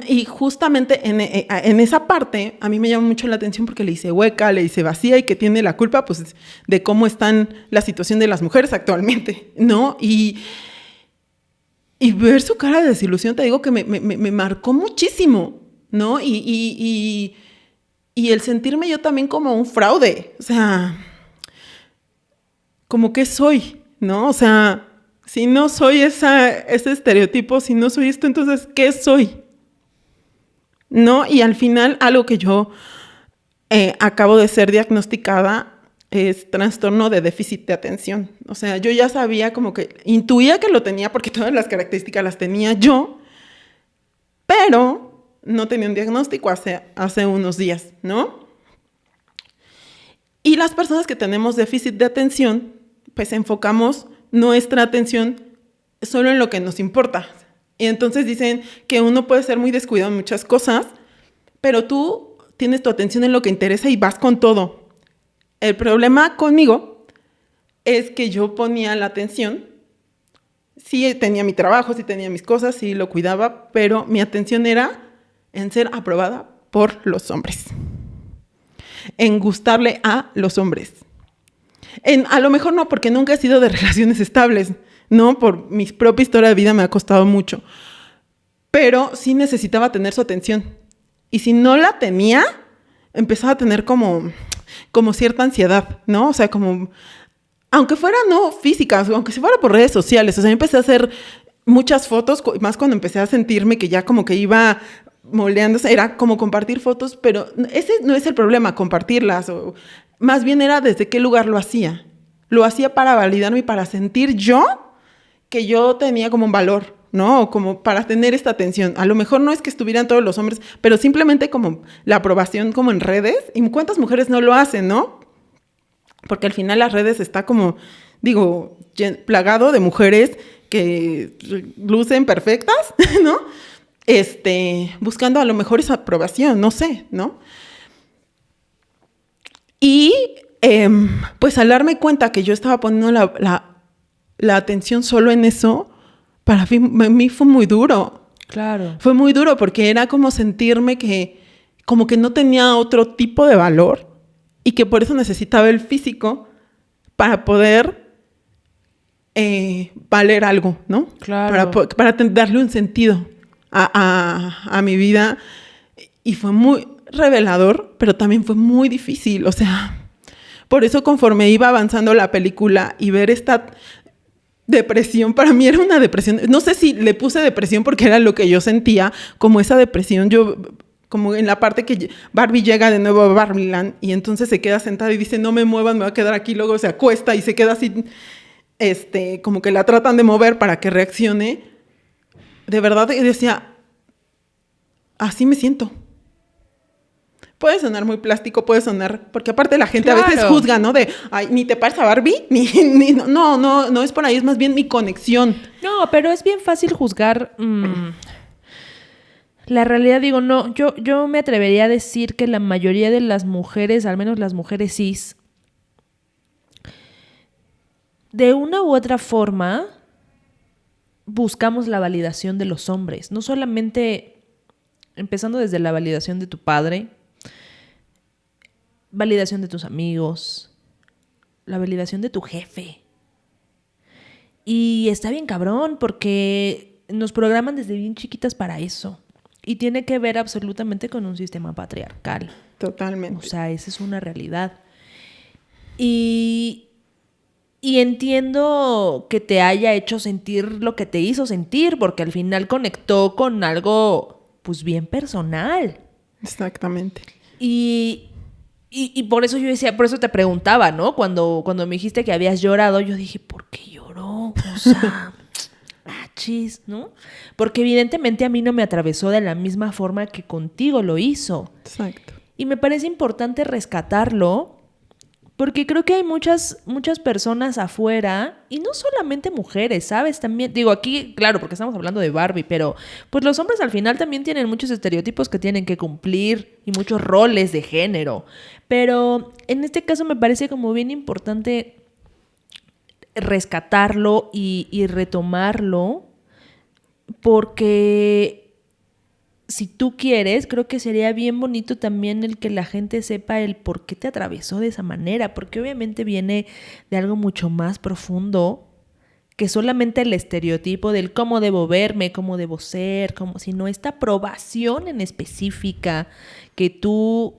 Y justamente en esa parte a mí me llama mucho la atención porque le hice hueca, le hice vacía y que tiene la culpa pues de cómo están la situación de las mujeres actualmente, ¿no? Y ver su cara de desilusión, te digo que me marcó muchísimo, ¿no? Y el sentirme yo también como un fraude, o sea, como que soy, ¿no? O sea, si no soy ese estereotipo, si no soy esto, entonces, ¿qué soy? ¿No? Y al final, algo que yo acabo de ser diagnosticada es trastorno de déficit de atención. O sea, yo ya sabía como que, intuía que lo tenía porque todas las características las tenía yo, pero no tenía un diagnóstico hace unos días, ¿no? Y las personas que tenemos déficit de atención, pues enfocamos nuestra atención solo en lo que nos importa. Y entonces dicen que uno puede ser muy descuidado en muchas cosas, pero tú tienes tu atención en lo que interesa y vas con todo. El problema conmigo es que yo ponía la atención, sí tenía mi trabajo, sí tenía mis cosas, sí lo cuidaba, pero mi atención era en ser aprobada por los hombres, en gustarle a los hombres. A lo mejor no, porque nunca he sido de relaciones estables, ¿no? Por mi propia historia de vida me ha costado mucho, pero sí necesitaba tener su atención. Y si no la tenía, empezaba a tener como cierta ansiedad, ¿no? O sea, como, aunque fuera no físicas, aunque se fuera por redes sociales, o sea, yo empecé a hacer muchas fotos, más cuando empecé a sentirme que ya como que iba moldeándose, era como compartir fotos, pero ese no es el problema, compartirlas, o más bien era desde qué lugar lo hacía. Lo hacía para validarme y para sentir yo que yo tenía como un valor, ¿no? Como para tener esta atención. A lo mejor no es que estuvieran todos los hombres, pero simplemente como la aprobación como en redes. ¿Y cuántas mujeres no lo hacen, no? Porque al final las redes está como, digo, plagado de mujeres que lucen perfectas, ¿no? Buscando a lo mejor esa aprobación, no sé, ¿no? Y pues al darme cuenta que yo estaba poniendo la atención solo en eso, para mí fue muy duro. Claro. Fue muy duro porque era como sentirme que como que no tenía otro tipo de valor y que por eso necesitaba el físico para poder valer algo, ¿no? Claro. Para darle un sentido a mi vida. Y fue muy revelador, pero también fue muy difícil. O sea, por eso conforme iba avanzando la película y ver esta depresión, para mí era una depresión. No sé si le puse depresión porque era lo que yo sentía, como esa depresión. Yo, como en la parte que Barbie llega de nuevo a Barbieland y entonces se queda sentada y dice, no me muevan, me voy a quedar aquí. Luego se acuesta y se queda así, como que la tratan de mover para que reaccione. De verdad, yo decía, así me siento. Puede sonar muy plástico, puede sonar, porque aparte la gente a veces juzga, ¿no? De, ay, ni te pares a Barbie, no es por ahí, es más bien mi conexión. No, pero es bien fácil juzgar. La realidad, digo, no, yo me atrevería a decir que la mayoría de las mujeres, al menos las mujeres cis, de una u otra forma buscamos la validación de los hombres, no solamente empezando desde la validación de tu padre, validación de tus amigos, la validación de tu jefe. Y está bien cabrón porque nos programan desde bien chiquitas para eso. Y tiene que ver absolutamente con un sistema patriarcal. Totalmente. O sea, esa es una realidad. Y entiendo que te haya hecho sentir lo que te hizo sentir, porque al final conectó con algo pues bien personal. Exactamente. Y por eso yo decía, por eso te preguntaba, ¿no? Cuando me dijiste que habías llorado, yo dije, ¿por qué lloró? O sea, chis, ¿no? Porque evidentemente a mí no me atravesó de la misma forma que contigo lo hizo. Exacto. Y me parece importante rescatarlo, porque creo que hay muchas personas afuera, y no solamente mujeres, ¿sabes? También, digo, aquí, claro, porque estamos hablando de Barbie, pero pues los hombres al final también tienen muchos estereotipos que tienen que cumplir y muchos roles de género. Pero en este caso me parece como bien importante rescatarlo y retomarlo, porque si tú quieres, creo que sería bien bonito también el que la gente sepa el por qué te atravesó de esa manera, porque obviamente viene de algo mucho más profundo que solamente el estereotipo del cómo debo verme, cómo debo ser, sino esta aprobación en específica que tú,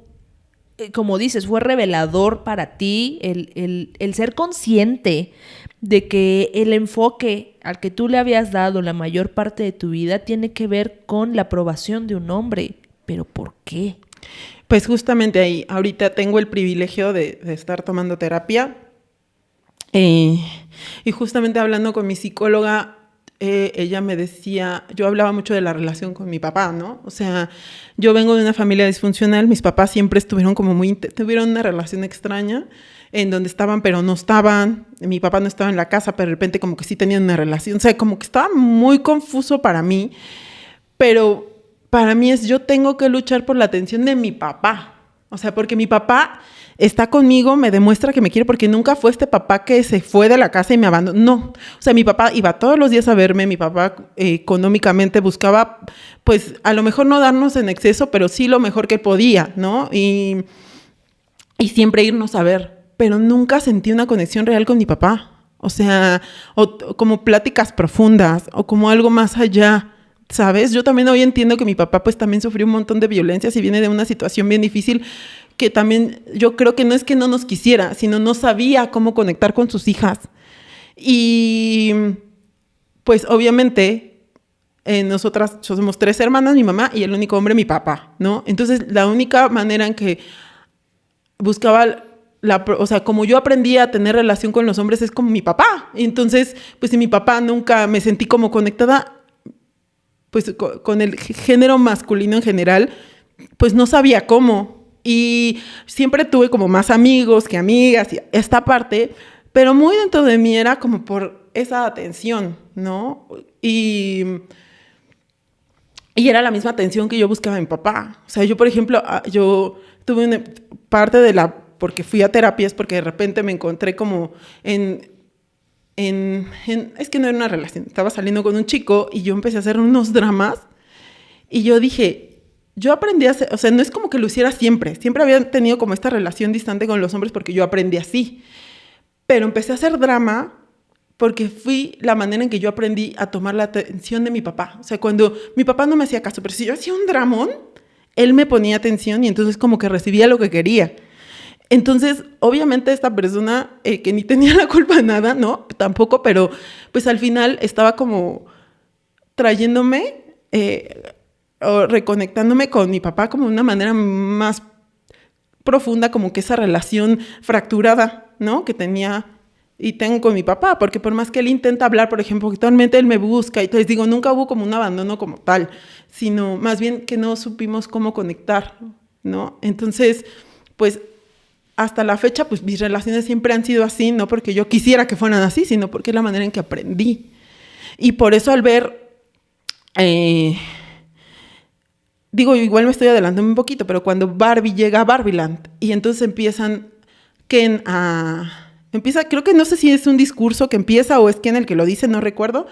como dices, fue revelador para ti, el ser consciente de que el enfoque al que tú le habías dado la mayor parte de tu vida tiene que ver con la aprobación de un hombre. ¿Pero por qué? Pues justamente ahí, ahorita tengo el privilegio de estar tomando terapia y justamente hablando con mi psicóloga, ella me decía, yo hablaba mucho de la relación con mi papá, ¿no? O sea, yo vengo de una familia disfuncional, mis papás siempre estuvieron tuvieron una relación extraña, en donde estaban pero no estaban, mi papá no estaba en la casa, pero de repente como que sí tenían una relación, o sea, como que estaba muy confuso para mí, pero para mí yo tengo que luchar por la atención de mi papá, o sea, porque mi papá está conmigo, me demuestra que me quiere, porque nunca fue este papá que se fue de la casa y me abandonó, no, o sea, mi papá iba todos los días a verme, mi papá económicamente buscaba, pues a lo mejor no darnos en exceso, pero sí lo mejor que podía, ¿no? Y siempre irnos a ver, pero nunca sentí una conexión real con mi papá. O sea, como pláticas profundas o como algo más allá, ¿sabes? Yo también hoy entiendo que mi papá pues también sufrió un montón de violencias y viene de una situación bien difícil que también yo creo que no es que no nos quisiera, sino no sabía cómo conectar con sus hijas. Y pues obviamente nosotras somos 3 hermanas, mi mamá y el único hombre, mi papá, ¿no? Entonces la única manera en que buscaba o sea, como yo aprendí a tener relación con los hombres es como mi papá. Y entonces, pues si mi papá nunca me sentí como conectada, pues con el género masculino en general, pues no sabía cómo. Y siempre tuve como más amigos que amigas, y esta parte, pero muy dentro de mí era como por esa atención, ¿no? Y era la misma atención que yo buscaba en mi papá. O sea, yo, por ejemplo, yo tuve una parte de porque fui a terapias, porque de repente me encontré como es que no era una relación, estaba saliendo con un chico y yo empecé a hacer unos dramas y yo dije, yo aprendí a hacer, o sea, no es como que lo hiciera siempre había tenido como esta relación distante con los hombres porque yo aprendí así, pero empecé a hacer drama porque fui la manera en que yo aprendí a tomar la atención de mi papá. O sea, cuando mi papá no me hacía caso, pero si yo hacía un dramón, él me ponía atención y entonces como que recibía lo que quería. Entonces, obviamente esta persona que ni tenía la culpa de nada, ¿no? Tampoco, pero pues al final estaba como trayéndome o reconectándome con mi papá como de una manera más profunda, como que esa relación fracturada, ¿no? Que tenía y tengo con mi papá, porque por más que él intenta hablar, por ejemplo, que actualmente él me busca, y entonces digo, nunca hubo como un abandono como tal, sino más bien que no supimos cómo conectar, ¿no? Entonces, pues hasta la fecha, pues mis relaciones siempre han sido así, no porque yo quisiera que fueran así, sino porque es la manera en que aprendí. Y por eso al ver, digo, igual me estoy adelantando un poquito, pero cuando Barbie llega a Barbieland y entonces empiezan Ken creo que no sé si es un discurso que empieza o es Ken el que lo dice, no recuerdo,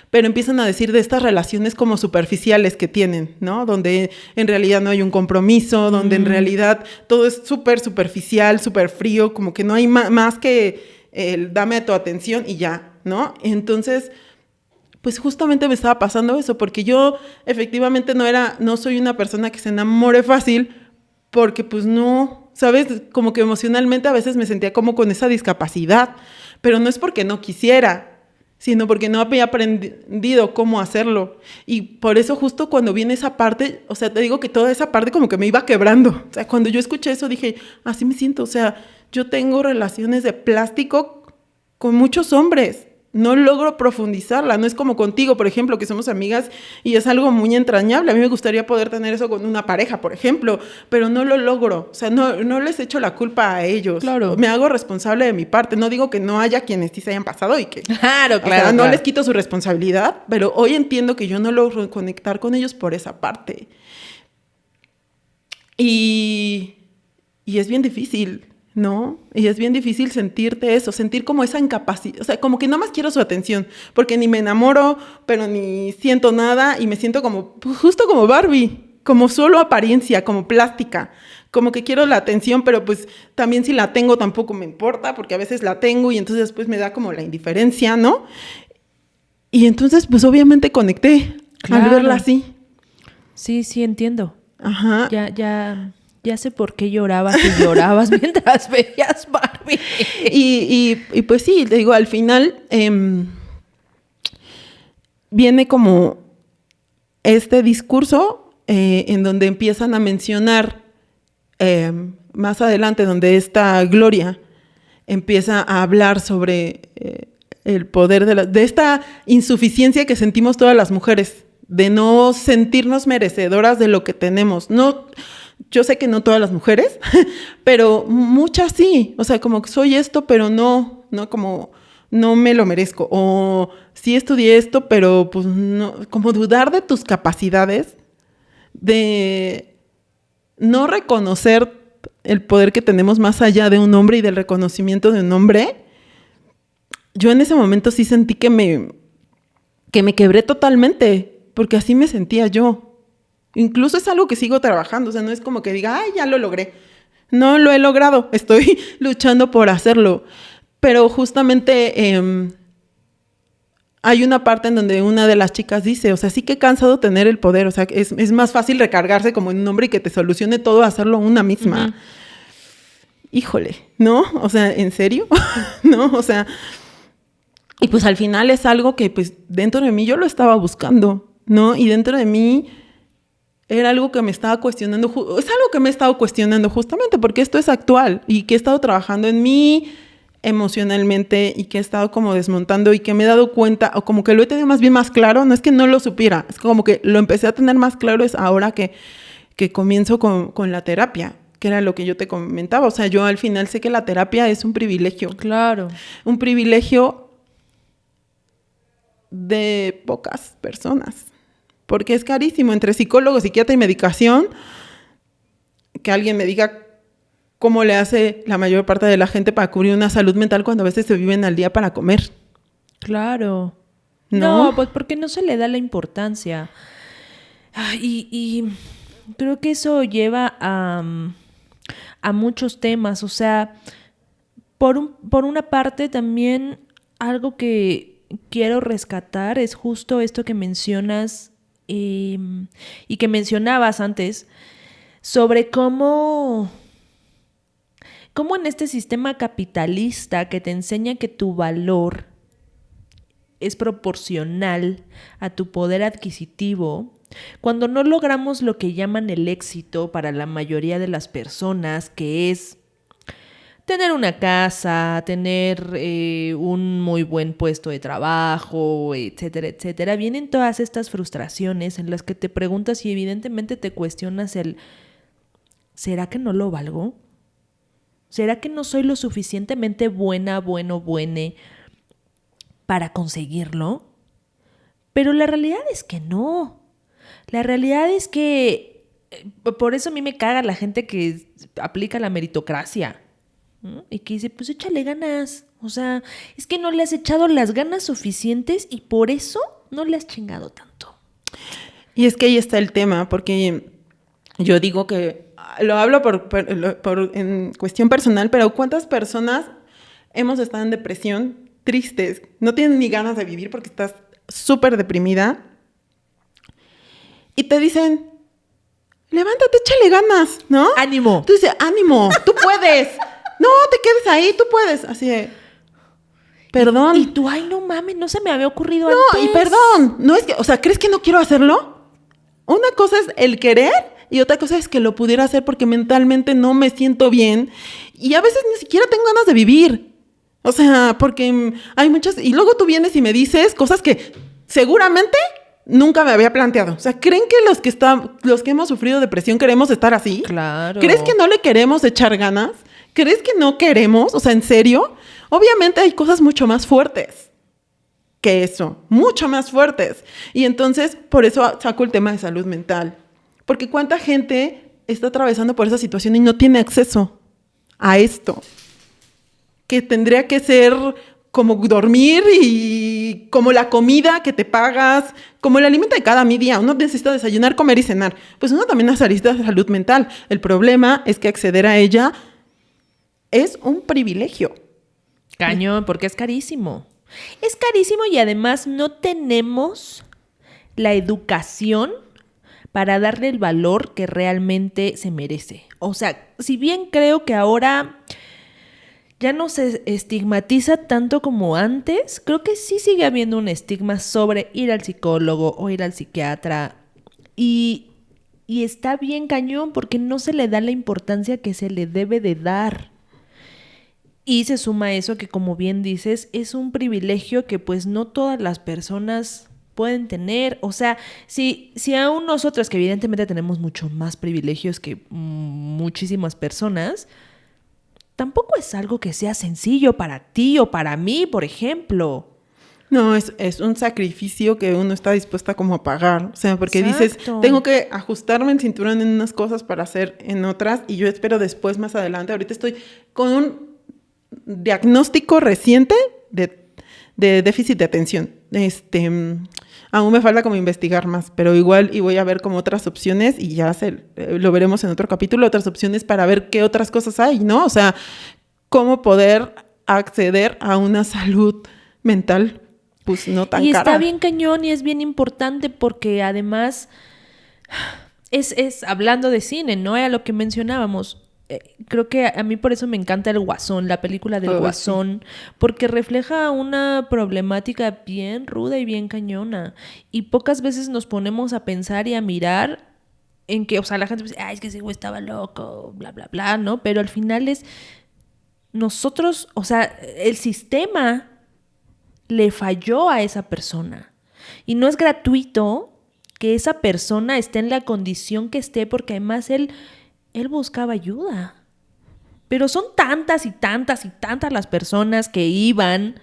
pero empiezan a decir de estas relaciones como superficiales que tienen, ¿no? Donde en realidad no hay un compromiso, donde en realidad todo es súper superficial, súper frío, como que no hay más que dame tu atención y ya, ¿no? Entonces, pues justamente me estaba pasando eso, porque yo efectivamente no soy una persona que se enamore fácil, porque pues no, ¿sabes? Como que emocionalmente a veces me sentía como con esa discapacidad, pero no es porque no quisiera, sino porque no había aprendido cómo hacerlo. Y por eso justo cuando viene esa parte, o sea, te digo que toda esa parte como que me iba quebrando. O sea, cuando yo escuché eso dije, así me siento. O sea, yo tengo relaciones de plástico con muchos hombres. No logro profundizarla. No es como contigo, por ejemplo, que somos amigas y es algo muy entrañable. A mí me gustaría poder tener eso con una pareja, por ejemplo, pero no lo logro. O sea, no les echo la culpa a ellos. Claro. Me hago responsable de mi parte. No digo que no haya quienes sí se hayan pasado y que... Claro, O sea, no les quito su responsabilidad, pero hoy entiendo que yo no logro conectar con ellos por esa parte. Y es bien difícil, ¿no? Y es bien difícil sentirte eso, sentir como esa incapacidad, o sea, como que no más quiero su atención, porque ni me enamoro, pero ni siento nada y me siento como, pues, justo como Barbie, como solo apariencia, como plástica, como que quiero la atención, pero pues también si la tengo tampoco me importa, porque a veces la tengo y entonces después me da como la indiferencia, ¿no? Y entonces pues obviamente conecté al verla así. Sí, sí, entiendo. Ajá. Ya sé por qué llorabas y llorabas mientras veías Barbie. Y pues sí, te digo, al final viene como este discurso en donde empiezan a mencionar más adelante, donde esta Gloria empieza a hablar sobre el poder de esta insuficiencia que sentimos todas las mujeres, de no sentirnos merecedoras de lo que tenemos. No, yo sé que no todas las mujeres, pero muchas sí. O sea, como que soy esto, pero no como no me lo merezco. O sí estudié esto, pero pues no, como dudar de tus capacidades, de no reconocer el poder que tenemos más allá de un hombre y del reconocimiento de un hombre. Yo en ese momento sí sentí que me quebré totalmente, porque así me sentía yo. Incluso es algo que sigo trabajando, o sea, no es como que diga, ay, ya lo logré. No lo he logrado, estoy luchando por hacerlo. Pero justamente hay una parte en donde una de las chicas dice, o sea, sí que he cansado tener el poder, o sea, es más fácil recargarse como en un hombre y que te solucione todo, hacerlo una misma. Uh-huh. Híjole, ¿no? O sea, ¿en serio? ¿No? O sea, y pues al final es algo que pues dentro de mí yo lo estaba buscando, ¿no? Y dentro de mí era algo que me estaba cuestionando, es algo que me he estado cuestionando justamente porque esto es actual y que he estado trabajando en mí emocionalmente y que he estado como desmontando y que me he dado cuenta, o como que lo he tenido más bien más claro, no es que no lo supiera, es como que lo empecé a tener más claro es ahora que comienzo con la terapia, que era lo que yo te comentaba. O sea, yo al final sé que la terapia es un privilegio. Claro. Un privilegio de pocas personas. Porque es carísimo. Entre psicólogo, psiquiatra y medicación, que alguien me diga cómo le hace la mayor parte de la gente para cubrir una salud mental cuando a veces se viven al día para comer. Claro. No, pues porque no se le da la importancia. Y creo que eso lleva a muchos temas. O sea, por una parte también algo que quiero rescatar es justo esto que mencionas y que mencionabas antes sobre cómo en este sistema capitalista que te enseña que tu valor es proporcional a tu poder adquisitivo, cuando no logramos lo que llaman el éxito para la mayoría de las personas, que es tener una casa, tener un muy buen puesto de trabajo, etcétera, etcétera, vienen todas estas frustraciones en las que te preguntas y evidentemente te cuestionas ¿será que no lo valgo? ¿Será que no soy lo suficientemente buena para conseguirlo? Pero la realidad es que no. La realidad es que por eso a mí me caga la gente que aplica la meritocracia, ¿no? Y que dice, pues échale ganas. O sea, es que no le has echado las ganas suficientes y por eso no le has chingado tanto. Y es que ahí está el tema, porque yo digo que lo hablo en cuestión personal, pero ¿cuántas personas hemos estado en depresión, tristes, no tienen ni ganas de vivir porque estás súper deprimida y te dicen, levántate, échale ganas, ¿no? ¡Ánimo! Tú dices, ánimo, tú puedes. No, te quedes ahí, tú puedes. Así de... Perdón. Y tú, ay, no mames, no se me había ocurrido No, antes. y perdón, no es que, o sea, ¿crees que no quiero hacerlo? Una cosa es el querer y otra cosa es que lo pudiera hacer porque mentalmente no me siento bien y a veces ni siquiera tengo ganas de vivir. O sea, porque hay muchas... Y luego tú vienes y me dices cosas que seguramente nunca me había planteado. O sea, ¿creen que los que hemos sufrido depresión queremos estar así? Claro. ¿Crees que no le queremos echar ganas? ¿Crees que no queremos? O sea, ¿en serio? Obviamente hay cosas mucho más fuertes que eso, mucho más fuertes. Y entonces, por eso saco el tema de salud mental. Porque cuánta gente está atravesando por esa situación y no tiene acceso a esto. Que tendría que ser como dormir y como la comida que te pagas, como el alimento de cada día. Uno necesita desayunar, comer y cenar. Pues uno también necesita salud mental. El problema es que acceder a ella es un privilegio. Cañón, porque es carísimo. Es carísimo y además no tenemos la educación para darle el valor que realmente se merece. O sea, si bien creo que ahora ya no se estigmatiza tanto como antes, creo que sí sigue habiendo un estigma sobre ir al psicólogo o ir al psiquiatra. Y está bien cañón porque no se le da la importancia que se le debe de dar. Y se suma eso que, como bien dices, es un privilegio que pues no todas las personas pueden tener. O sea, si aún nosotras, que evidentemente tenemos mucho más privilegios que muchísimas personas, tampoco es algo que sea sencillo para ti o para mí, por ejemplo. No, es un sacrificio que uno está dispuesta como a pagar. O sea, porque Exacto. dices, tengo que ajustarme el cinturón en unas cosas para hacer en otras y yo espero después, más adelante. Ahorita estoy con un diagnóstico reciente de déficit de atención. Aún me falta como investigar más, pero igual y voy a ver como otras opciones y ya lo veremos en otro capítulo, otras opciones para ver qué otras cosas hay, ¿no? O sea, cómo poder acceder a una salud mental, pues no tan cara. Y está bien cañón y es bien importante porque además es hablando de cine, ¿no? Era lo que mencionábamos. Creo que a mí por eso me encanta El Guasón, la película del Guasón, sí. Porque refleja una problemática bien ruda y bien cañona. Y pocas veces nos ponemos a pensar y a mirar en que, o sea, la gente dice, ay, es que ese güey estaba loco, bla, bla, bla, ¿no? Pero al final es nosotros, o sea, el sistema le falló a esa persona. Y no es gratuito que esa persona esté en la condición que esté, porque además él buscaba ayuda. Pero son tantas y tantas y tantas las personas que iban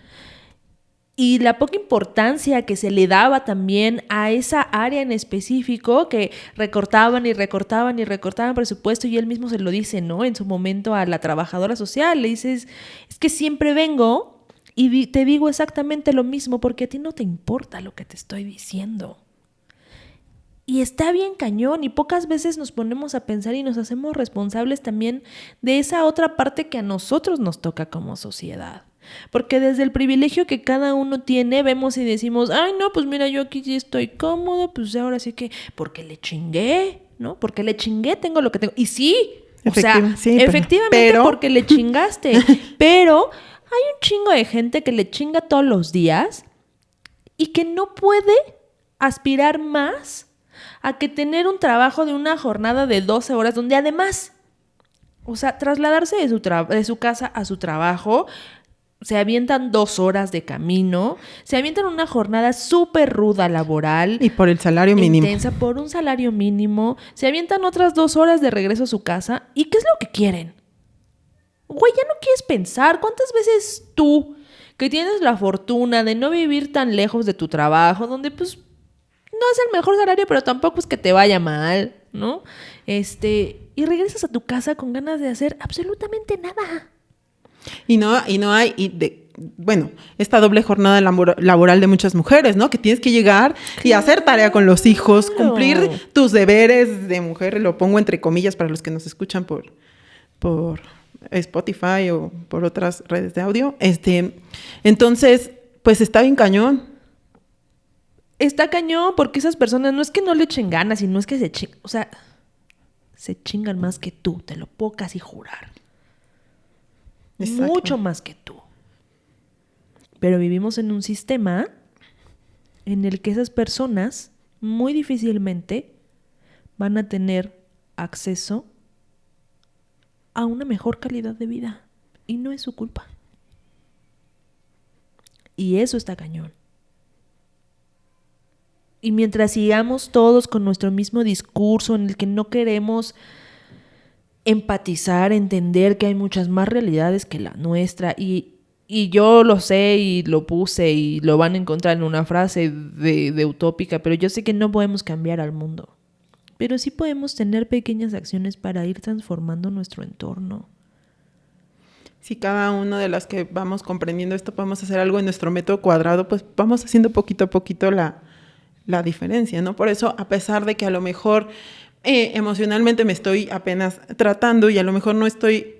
y la poca importancia que se le daba también a esa área en específico, que recortaban y recortaban y recortaban presupuesto, y él mismo se lo dice, ¿no? En su momento a la trabajadora social, le dices, es que siempre vengo y te digo exactamente lo mismo porque a ti no te importa lo que te estoy diciendo. Y está bien cañón y pocas veces nos ponemos a pensar y nos hacemos responsables también de esa otra parte que a nosotros nos toca como sociedad. Porque desde el privilegio que cada uno tiene, vemos y decimos, ay no, pues mira, yo aquí sí estoy cómodo, pues ahora sí que, porque le chingué, ¿no? Porque le chingué, tengo lo que tengo. Y sí, o sea, sí, efectivamente porque le chingaste. Pero hay un chingo de gente que le chinga todos los días y que no puede aspirar más a que tener un trabajo de una jornada de 12 horas, donde además, o sea, trasladarse de su casa a su trabajo, se avientan 2 horas de camino, se avientan una jornada súper ruda laboral. Y por el salario mínimo. Intensa, por un salario mínimo, se avientan otras 2 horas de regreso a su casa. ¿Y qué es lo que quieren? Güey, ya no quieres pensar. ¿Cuántas veces tú, que tienes la fortuna de no vivir tan lejos de tu trabajo, donde pues no es el mejor salario, pero tampoco es que te vaya mal, ¿no? Y regresas a tu casa con ganas de hacer absolutamente nada. Y no hay, bueno, esta doble jornada laboral de muchas mujeres, ¿no? Que tienes que llegar y hacer tarea con los hijos, cumplir tus deberes de mujer, lo pongo entre comillas para los que nos escuchan por Spotify o por otras redes de audio. Entonces, pues está bien cañón. Está cañón porque esas personas no es que no le echen ganas, sino es que se chingan más que tú, te lo puedo casi jurar. Exacto. Mucho más que tú. Pero vivimos en un sistema en el que esas personas muy difícilmente van a tener acceso a una mejor calidad de vida. Y no es su culpa. Y eso está cañón. Y mientras sigamos todos con nuestro mismo discurso en el que no queremos empatizar, entender que hay muchas más realidades que la nuestra, y yo lo sé y lo puse y lo van a encontrar en una frase de utópica, pero yo sé que no podemos cambiar al mundo. Pero sí podemos tener pequeñas acciones para ir transformando nuestro entorno. Si cada uno de las que vamos comprendiendo esto podemos hacer algo en nuestro metro cuadrado, pues vamos haciendo poquito a poquito la diferencia, ¿no? Por eso, a pesar de que a lo mejor emocionalmente me estoy apenas tratando y a lo mejor no estoy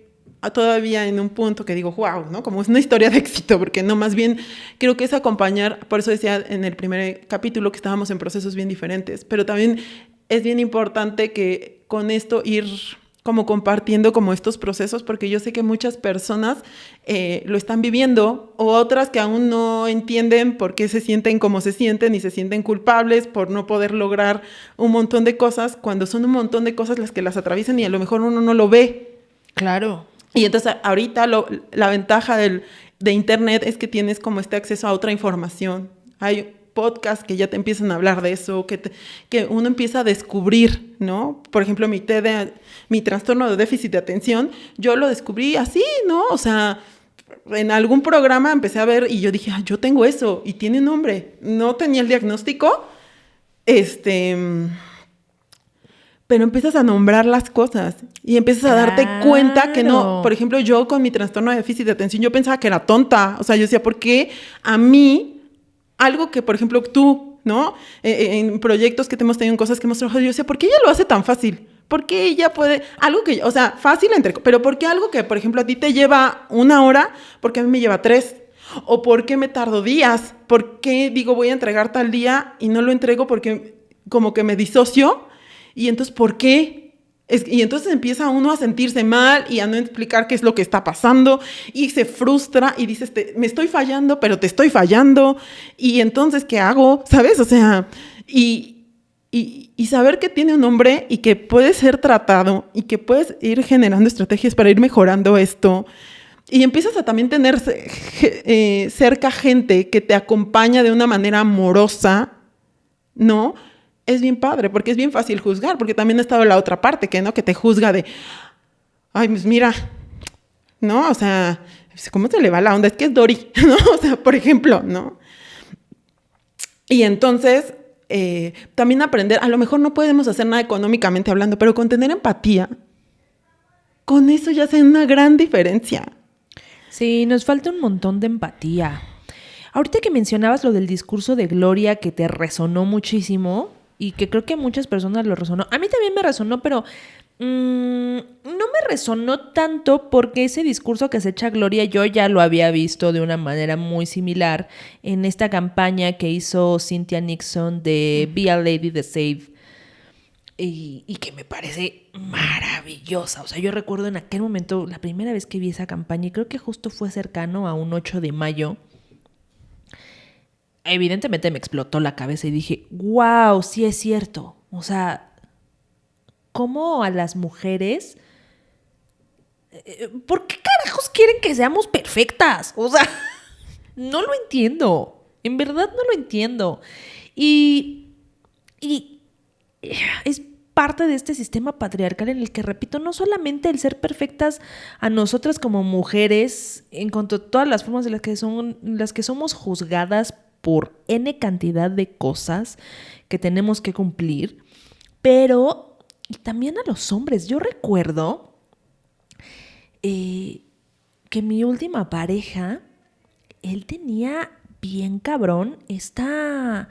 todavía en un punto que digo, wow, ¿no? Como es una historia de éxito, porque no, más bien creo que es acompañar, por eso decía en el primer capítulo que estábamos en procesos bien diferentes, pero también es bien importante que con esto ir como compartiendo como estos procesos, porque yo sé que muchas personas lo están viviendo, o otras que aún no entienden por qué se sienten como se sienten y se sienten culpables por no poder lograr un montón de cosas, cuando son un montón de cosas las que las atraviesan y a lo mejor uno no lo ve. Claro. Y entonces ahorita la ventaja de internet es que tienes como este acceso a otra información. Hay podcasts que ya te empiezan a hablar de eso, que uno empieza a descubrir, ¿no? Por ejemplo, mi trastorno de déficit de atención, yo lo descubrí así, ¿no? O sea, en algún programa empecé a ver y yo dije, yo tengo eso y tiene nombre. No tenía el diagnóstico, pero empiezas a nombrar las cosas y empiezas a darte cuenta que no. Por ejemplo, yo con mi trastorno de déficit de atención, yo pensaba que era tonta. O sea, yo decía, ¿por qué a mí algo que, por ejemplo, tú, ¿no? En proyectos que hemos tenido, en cosas que hemos trabajado, yo decía, ¿por qué ella lo hace tan fácil? ¿Por qué ella puede? Algo que, o sea, fácil pero ¿por qué algo que, por ejemplo, a ti te lleva 1 hora, por qué a mí me lleva 3? ¿O por qué me tardo días? ¿Por qué digo voy a entregar tal día y no lo entrego porque como que me disocio? Y entonces, ¿por qué? Y entonces empieza uno a sentirse mal y a no explicar qué es lo que está pasando y se frustra y dices, me estoy fallando, pero te estoy fallando. Y entonces, ¿qué hago? ¿Sabes? O sea, y saber que tiene un nombre y que puede ser tratado y que puedes ir generando estrategias para ir mejorando esto. Y empiezas a también tener cerca gente que te acompaña de una manera amorosa, ¿no? Es bien padre, porque es bien fácil juzgar, porque también ha estado la otra parte, que te juzga de, ay, pues mira, ¿no? O sea, ¿cómo se le va la onda? Es que es Dory, ¿no? O sea, por ejemplo, ¿no? Y entonces, también aprender, a lo mejor no podemos hacer nada económicamente hablando, pero con tener empatía, con eso ya hace una gran diferencia. Sí, nos falta un montón de empatía. Ahorita que mencionabas lo del discurso de Gloria, que te resonó muchísimo y que creo que a muchas personas lo resonó. A mí también me resonó, pero no me resonó tanto porque ese discurso que se echa Gloria yo ya lo había visto de una manera muy similar en esta campaña que hizo Cynthia Nixon de Be a Lady the Save. Y que me parece maravillosa. O sea, yo recuerdo en aquel momento, la primera vez que vi esa campaña, y creo que justo fue cercano a un 8 de mayo, evidentemente me explotó la cabeza y dije, wow, sí es cierto. O sea, ¿cómo a las mujeres? ¿Por qué carajos quieren que seamos perfectas? O sea, no lo entiendo. En verdad no lo entiendo. Y es parte de este sistema patriarcal en el que, repito, no solamente el ser perfectas a nosotras como mujeres, en cuanto a todas las formas de las que somos juzgadas por N cantidad de cosas que tenemos que cumplir, pero y también a los hombres. Yo recuerdo que mi última pareja, él tenía bien cabrón este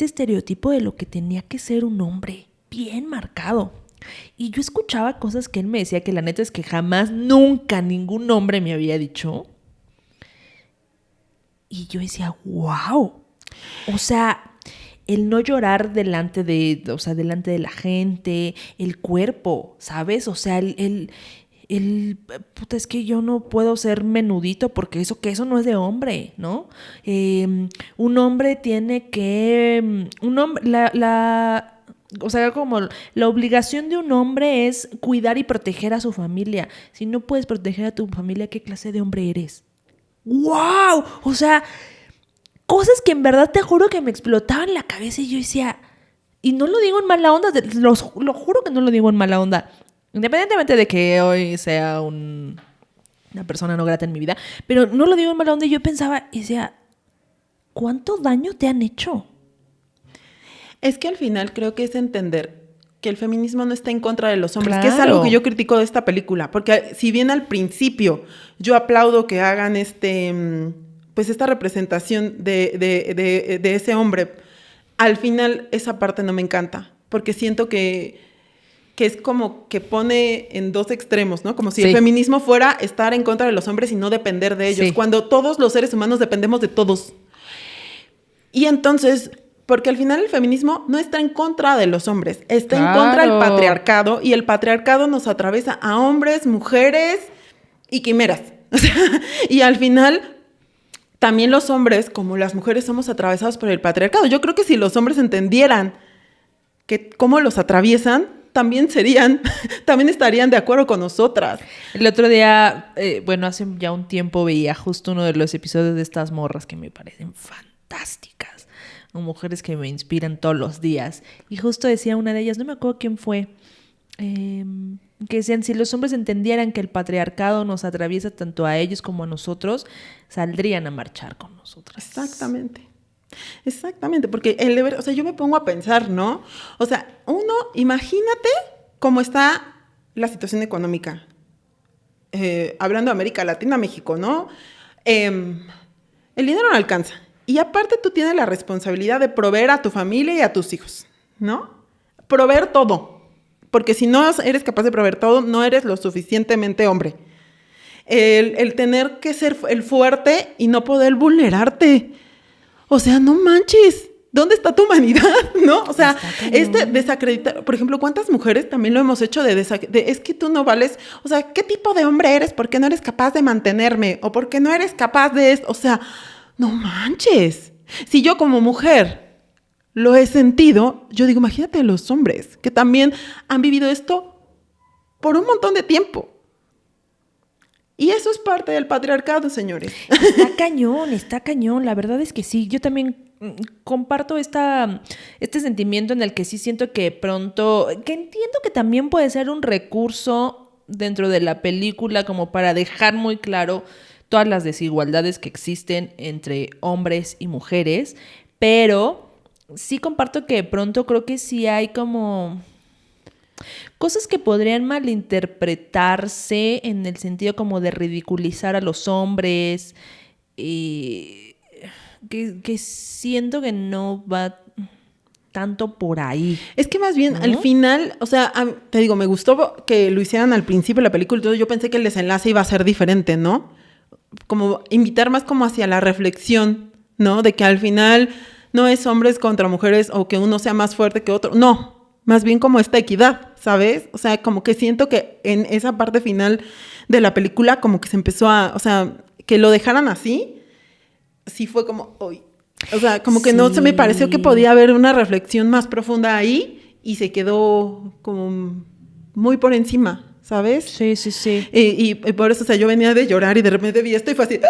estereotipo de lo que tenía que ser un hombre, bien marcado. Y yo escuchaba cosas que él me decía que la neta es que jamás, nunca ningún hombre me había dicho. Y yo decía, wow. O sea, el no llorar delante de la gente, el cuerpo, ¿sabes? O sea, puta, es que yo no puedo ser menudito porque eso no es de hombre, ¿no? Un hombre tiene que, o sea, como la obligación de un hombre es cuidar y proteger a su familia. Si no puedes proteger a tu familia, ¿qué clase de hombre eres? ¡Wow! O sea, cosas que en verdad te juro que me explotaban la cabeza y yo decía, y no lo digo en mala onda, lo juro que no lo digo en mala onda. Independientemente de que hoy sea una persona no grata en mi vida, pero no lo digo en mala onda y yo pensaba y decía, ¿cuánto daño te han hecho? Es que al final creo que es entender que el feminismo no está en contra de los hombres, Claro. que es algo que yo critico de esta película, porque si bien al principio yo aplaudo que hagan pues esta representación de ese hombre, al final esa parte no me encanta, porque siento que es como que pone en dos extremos, ¿no? Como si el feminismo fuera estar en contra de los hombres y no depender de ellos, cuando todos los seres humanos dependemos de todos. Y entonces, porque al final el feminismo no está en contra de los hombres, está en contra del patriarcado, y el patriarcado nos atraviesa a hombres, mujeres y quimeras. Y al final, también los hombres, como las mujeres, somos atravesados por el patriarcado. Yo creo que si los hombres entendieran cómo los atraviesan, también estarían de acuerdo con nosotras. El otro día, hace ya un tiempo veía justo uno de los episodios de estas morras que me parecen fantásticas, o mujeres que me inspiran todos los días, y justo decía una de ellas, no me acuerdo quién fue, que decían, si los hombres entendieran que el patriarcado nos atraviesa tanto a ellos como a nosotros, saldrían a marchar con nosotras. Exactamente, porque el deber, o sea, yo me pongo a pensar, ¿no? O sea, imagínate cómo está la situación económica, hablando de América Latina, México, ¿no? El dinero no alcanza, y aparte tú tienes la responsabilidad de proveer a tu familia y a tus hijos, ¿no? Proveer todo, porque si no eres capaz de proveer todo, no eres lo suficientemente hombre. El tener que ser el fuerte y no poder vulnerarte. O sea, no manches, ¿dónde está tu humanidad? ¿No? O sea, desacreditar, por ejemplo, ¿cuántas mujeres también lo hemos hecho es que tú no vales? O sea, ¿qué tipo de hombre eres? ¿Por qué no eres capaz de mantenerme? ¿O por qué no eres capaz de esto? O sea, no manches. Si yo como mujer lo he sentido, yo digo, imagínate a los hombres que también han vivido esto por un montón de tiempo. Y eso es parte del patriarcado, señores. Está cañón. La verdad es que sí. Yo también comparto este sentimiento en el que sí siento que pronto, que entiendo que también puede ser un recurso dentro de la película como para dejar muy claro todas las desigualdades que existen entre hombres y mujeres, pero sí comparto que pronto creo que sí hay como cosas que podrían malinterpretarse en el sentido como de ridiculizar a los hombres, que siento que no va tanto por ahí. Es que más bien, ¿no? Al final, o sea, te digo, me gustó que lo hicieran al principio de la película y todo. Yo pensé que el desenlace iba a ser diferente, ¿no? Como invitar más como hacia la reflexión, ¿no? De que al final no es hombres contra mujeres o que uno sea más fuerte que otro. No, más bien como esta equidad, ¿sabes? O sea, como que siento que en esa parte final de la película como que se empezó o sea, que lo dejaran así, sí fue como, uy. O sea, como que no se me pareció que podía haber una reflexión más profunda ahí y se quedó como muy por encima, ¿sabes? Sí. Y por eso, o sea, yo venía de llorar y de repente vi esto y fue así,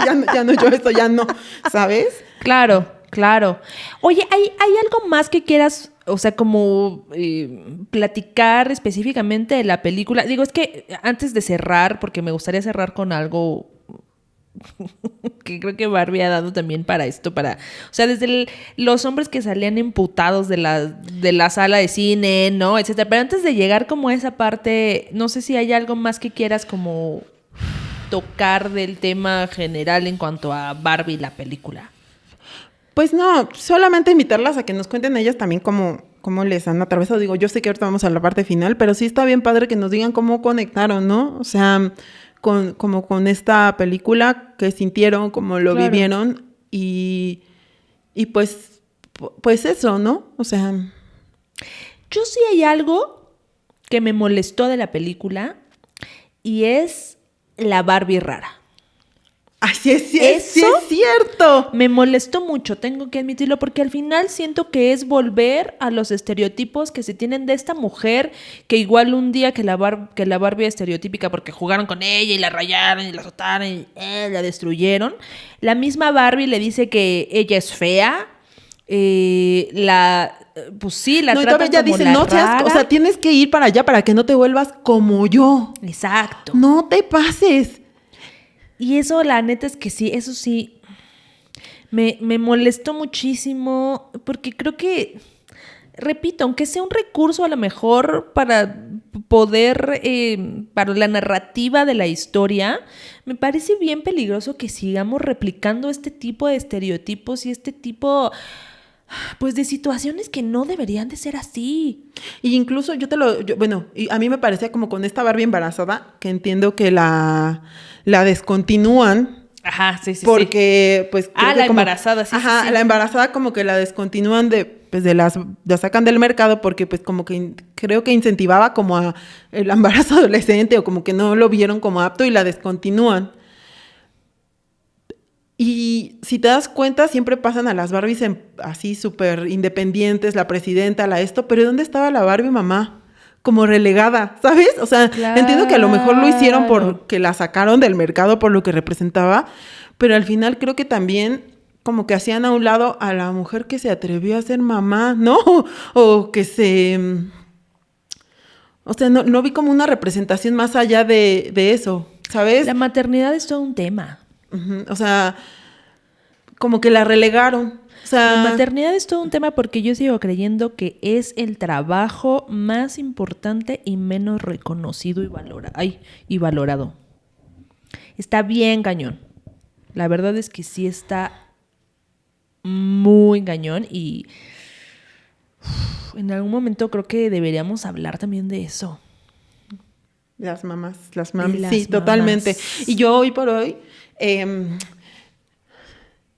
ya no, yo esto ya no, ¿sabes? Claro. Oye, ¿hay algo más que quieras, o sea, como platicar específicamente de la película? Digo, es que antes de cerrar, porque me gustaría cerrar con algo que creo que Barbie ha dado también para esto, o sea, desde los hombres que salían emputados de la sala de cine, ¿no? Etcétera. Pero antes de llegar como a esa parte, no sé si hay algo más que quieras como tocar del tema general en cuanto a Barbie, la película. Pues no, solamente invitarlas a que nos cuenten ellas también cómo les han atravesado. Digo, yo sé que ahorita vamos a la parte final, pero sí está bien padre que nos digan cómo conectaron, ¿no? O sea, con esta película, que sintieron, cómo lo vivieron y pues eso, ¿no? O sea, yo sí hay algo que me molestó de la película y es la Barbie rara. Ay, sí es cierto. Me molestó mucho, tengo que admitirlo, porque al final siento que es volver a los estereotipos que se tienen de esta mujer, que igual un día que la Barbie estereotípica porque jugaron con ella y la rayaron y la azotaron y la destruyeron. La misma Barbie le dice que ella es fea, pues sí, la tratan ella como dice, la no seas, rara. o sea, tienes que ir para allá para que no te vuelvas como yo. Exacto. No te pases. Y eso, la neta es que sí, eso sí, me molestó muchísimo porque creo que, repito, aunque sea un recurso a lo mejor para poder, para la narrativa de la historia, me parece bien peligroso que sigamos replicando este tipo de estereotipos y este tipo, pues, de situaciones que no deberían de ser así. Y incluso y a mí me parecía como con esta Barbie embarazada, que entiendo que la descontinúan. Ajá, sí. Porque, pues... La embarazada, sí. Ajá, la embarazada como que la descontinúan la sacan del mercado porque, pues, como que creo que incentivaba como a el embarazo adolescente o como que no lo vieron como apto y la descontinúan. Y si te das cuenta, siempre pasan a las Barbies así súper independientes, la presidenta, pero ¿dónde estaba la Barbie mamá? Como relegada, ¿sabes? O sea, Claro. Entiendo que a lo mejor lo hicieron porque la sacaron del mercado por lo que representaba, pero al final creo que también como que hacían a un lado a la mujer que se atrevió a ser mamá, ¿no? O que o sea, no vi como una representación más allá de eso, ¿sabes? La maternidad es todo un tema. Uh-huh. O sea, como que la relegaron. O sea, la maternidad es todo un tema porque yo sigo creyendo que es el trabajo más importante y menos reconocido y valorado. Está bien cañón. La verdad es que sí está muy cañón y en algún momento creo que deberíamos hablar también de eso. Las mamás, sí, mamás. Totalmente. Y yo hoy por hoy,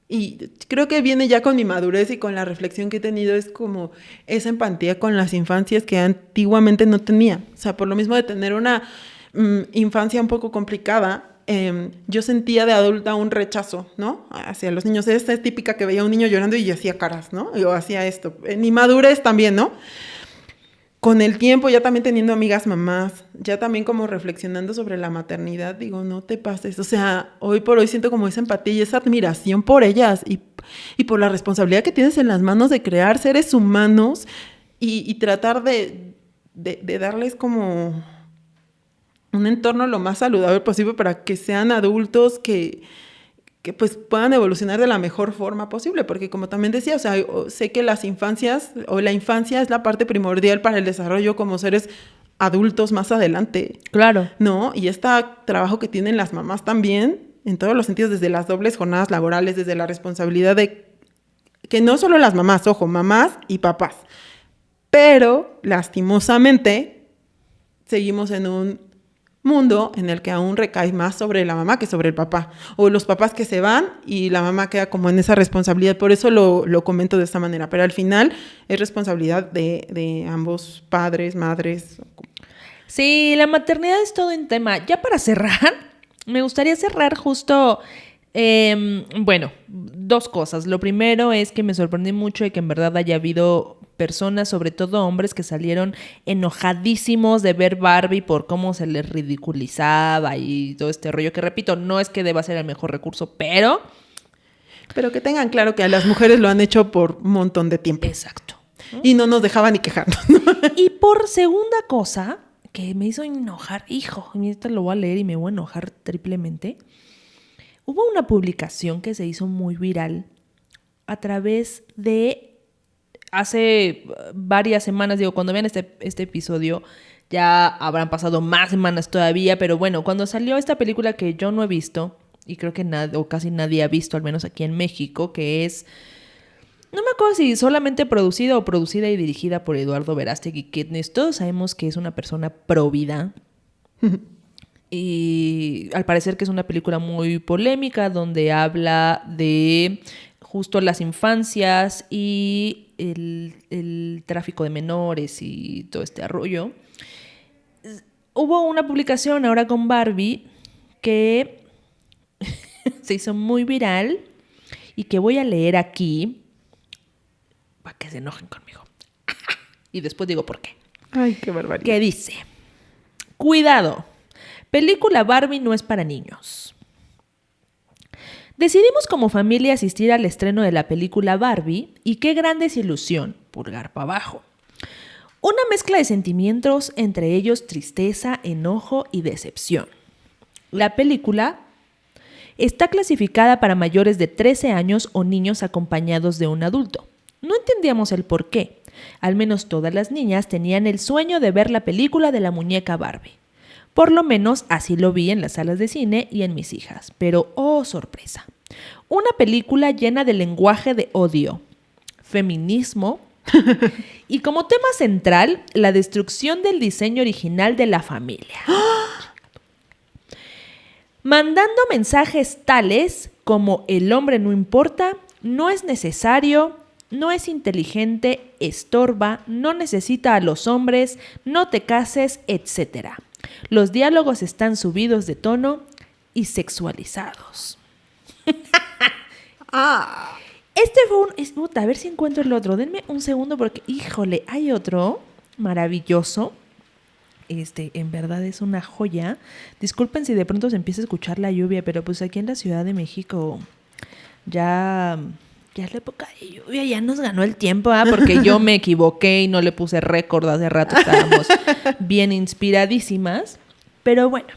y creo que viene ya con mi madurez y con la reflexión que he tenido, es como esa empatía con las infancias que antiguamente no tenía. O sea, por lo mismo de tener una infancia un poco complicada, yo sentía de adulta un rechazo, ¿no? Hacia los niños. Esta es típica que veía a un niño llorando y yo hacía caras, ¿no? Yo hacía esto. En mi madurez también, ¿no? Con el tiempo, ya también teniendo amigas mamás, ya también como reflexionando sobre la maternidad, digo, no te pases. O sea, hoy por hoy siento como esa empatía y esa admiración por ellas y por la responsabilidad que tienes en las manos de crear seres humanos y tratar de darles como un entorno lo más saludable posible para que sean adultos que pues puedan evolucionar de la mejor forma posible, porque como también decía, o sea, sé que las infancias o la infancia es la parte primordial para el desarrollo como seres adultos más adelante. Claro. ¿No? Y este trabajo que tienen las mamás también, en todos los sentidos, desde las dobles jornadas laborales, desde la responsabilidad de que no solo las mamás, ojo, mamás y papás, pero lastimosamente seguimos en un mundo en el que aún recae más sobre la mamá que sobre el papá, o los papás que se van y la mamá queda como en esa responsabilidad. Por eso lo comento de esta manera, pero al final es responsabilidad de ambos padres, madres. Sí, la maternidad es todo un tema. Ya para cerrar, me gustaría cerrar justo, bueno, dos cosas. Lo primero es que me sorprendí mucho de que en verdad haya habido personas, sobre todo hombres, que salieron enojadísimos de ver Barbie por cómo se les ridiculizaba y todo este rollo, que repito, no es que deba ser el mejor recurso, pero que tengan claro que a las mujeres lo han hecho por un montón de tiempo. Exacto. Y no nos dejaban ni quejarnos. Y por segunda cosa, que me hizo enojar, hijo, esto lo voy a leer y me voy a enojar triplemente. Hubo una publicación que se hizo muy viral a través de hace varias semanas, digo, cuando vean este episodio ya habrán pasado más semanas todavía, pero bueno, cuando salió esta película que yo no he visto, y creo que casi nadie ha visto, al menos aquí en México, que es, no me acuerdo si solamente producida y dirigida por Eduardo Verástegui, que todos sabemos que es una persona pro vida. Y al parecer que es una película muy polémica donde habla de justo las infancias y el tráfico de menores y todo este arroyo. hubo una publicación ahora con Barbie que se hizo muy viral y que voy a leer aquí para que se enojen conmigo. Y después digo por qué. Ay, qué barbaridad. Que dice: cuidado, película Barbie no es para niños. Decidimos como familia asistir al estreno de la película Barbie y qué gran desilusión, pulgar para abajo. Una mezcla de sentimientos, entre ellos tristeza, enojo y decepción. La película está clasificada para mayores de 13 años o niños acompañados de un adulto. No entendíamos el por qué. Al menos todas las niñas tenían el sueño de ver la película de la muñeca Barbie. Por lo menos así lo vi en las salas de cine y en mis hijas. Pero, oh sorpresa, una película llena de lenguaje de odio, feminismo y como tema central, la destrucción del diseño original de la familia. Mandando mensajes tales como el hombre no importa, no es necesario, no es inteligente, estorba, no necesita a los hombres, no te cases, etc. Los diálogos están subidos de tono y sexualizados. Este fue a ver si encuentro el otro. Denme un segundo porque, híjole, hay otro maravilloso. En verdad es una joya. Disculpen si de pronto se empieza a escuchar la lluvia, pero pues aquí en la Ciudad de México ya es la época de lluvia, ya nos ganó el tiempo, porque yo me equivoqué y no le puse récord hace rato, estábamos bien inspiradísimas. Pero bueno,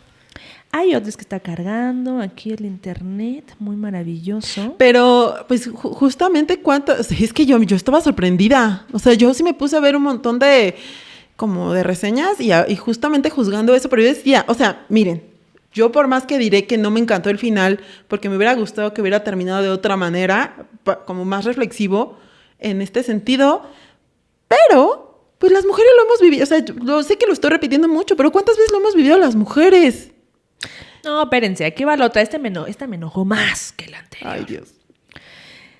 hay otros que está cargando aquí el internet, muy maravilloso. Pero, pues, justamente es que yo estaba sorprendida. O sea, yo sí me puse a ver un montón de reseñas y justamente juzgando eso, pero yo decía, o sea, miren, yo por más que diré que no me encantó el final, porque me hubiera gustado que hubiera terminado de otra manera, como más reflexivo en este sentido, pero, pues las mujeres lo hemos vivido, o sea, yo sé que lo estoy repitiendo mucho, pero ¿cuántas veces lo hemos vivido las mujeres? No, espérense, aquí va la otra. Esta me enojó más que la anterior. Ay, Dios.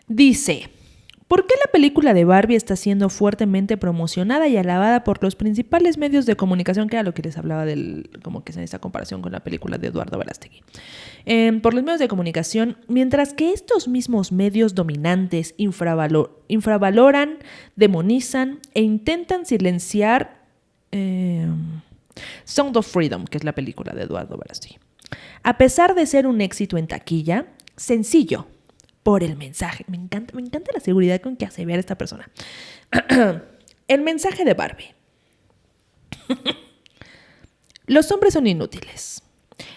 Dice: ¿por qué la película de Barbie está siendo fuertemente promocionada y alabada por los principales medios de comunicación? Que era lo que les hablaba como que es esta comparación con la película de Eduardo Verástegui. Por los medios de comunicación, mientras que estos mismos medios dominantes infravaloran, demonizan e intentan silenciar Sound of Freedom, que es la película de Eduardo Verástegui. A pesar de ser un éxito en taquilla, sencillo, por el mensaje. Me encanta la seguridad con que asevera esta persona. El mensaje de Barbie. Los hombres son inútiles.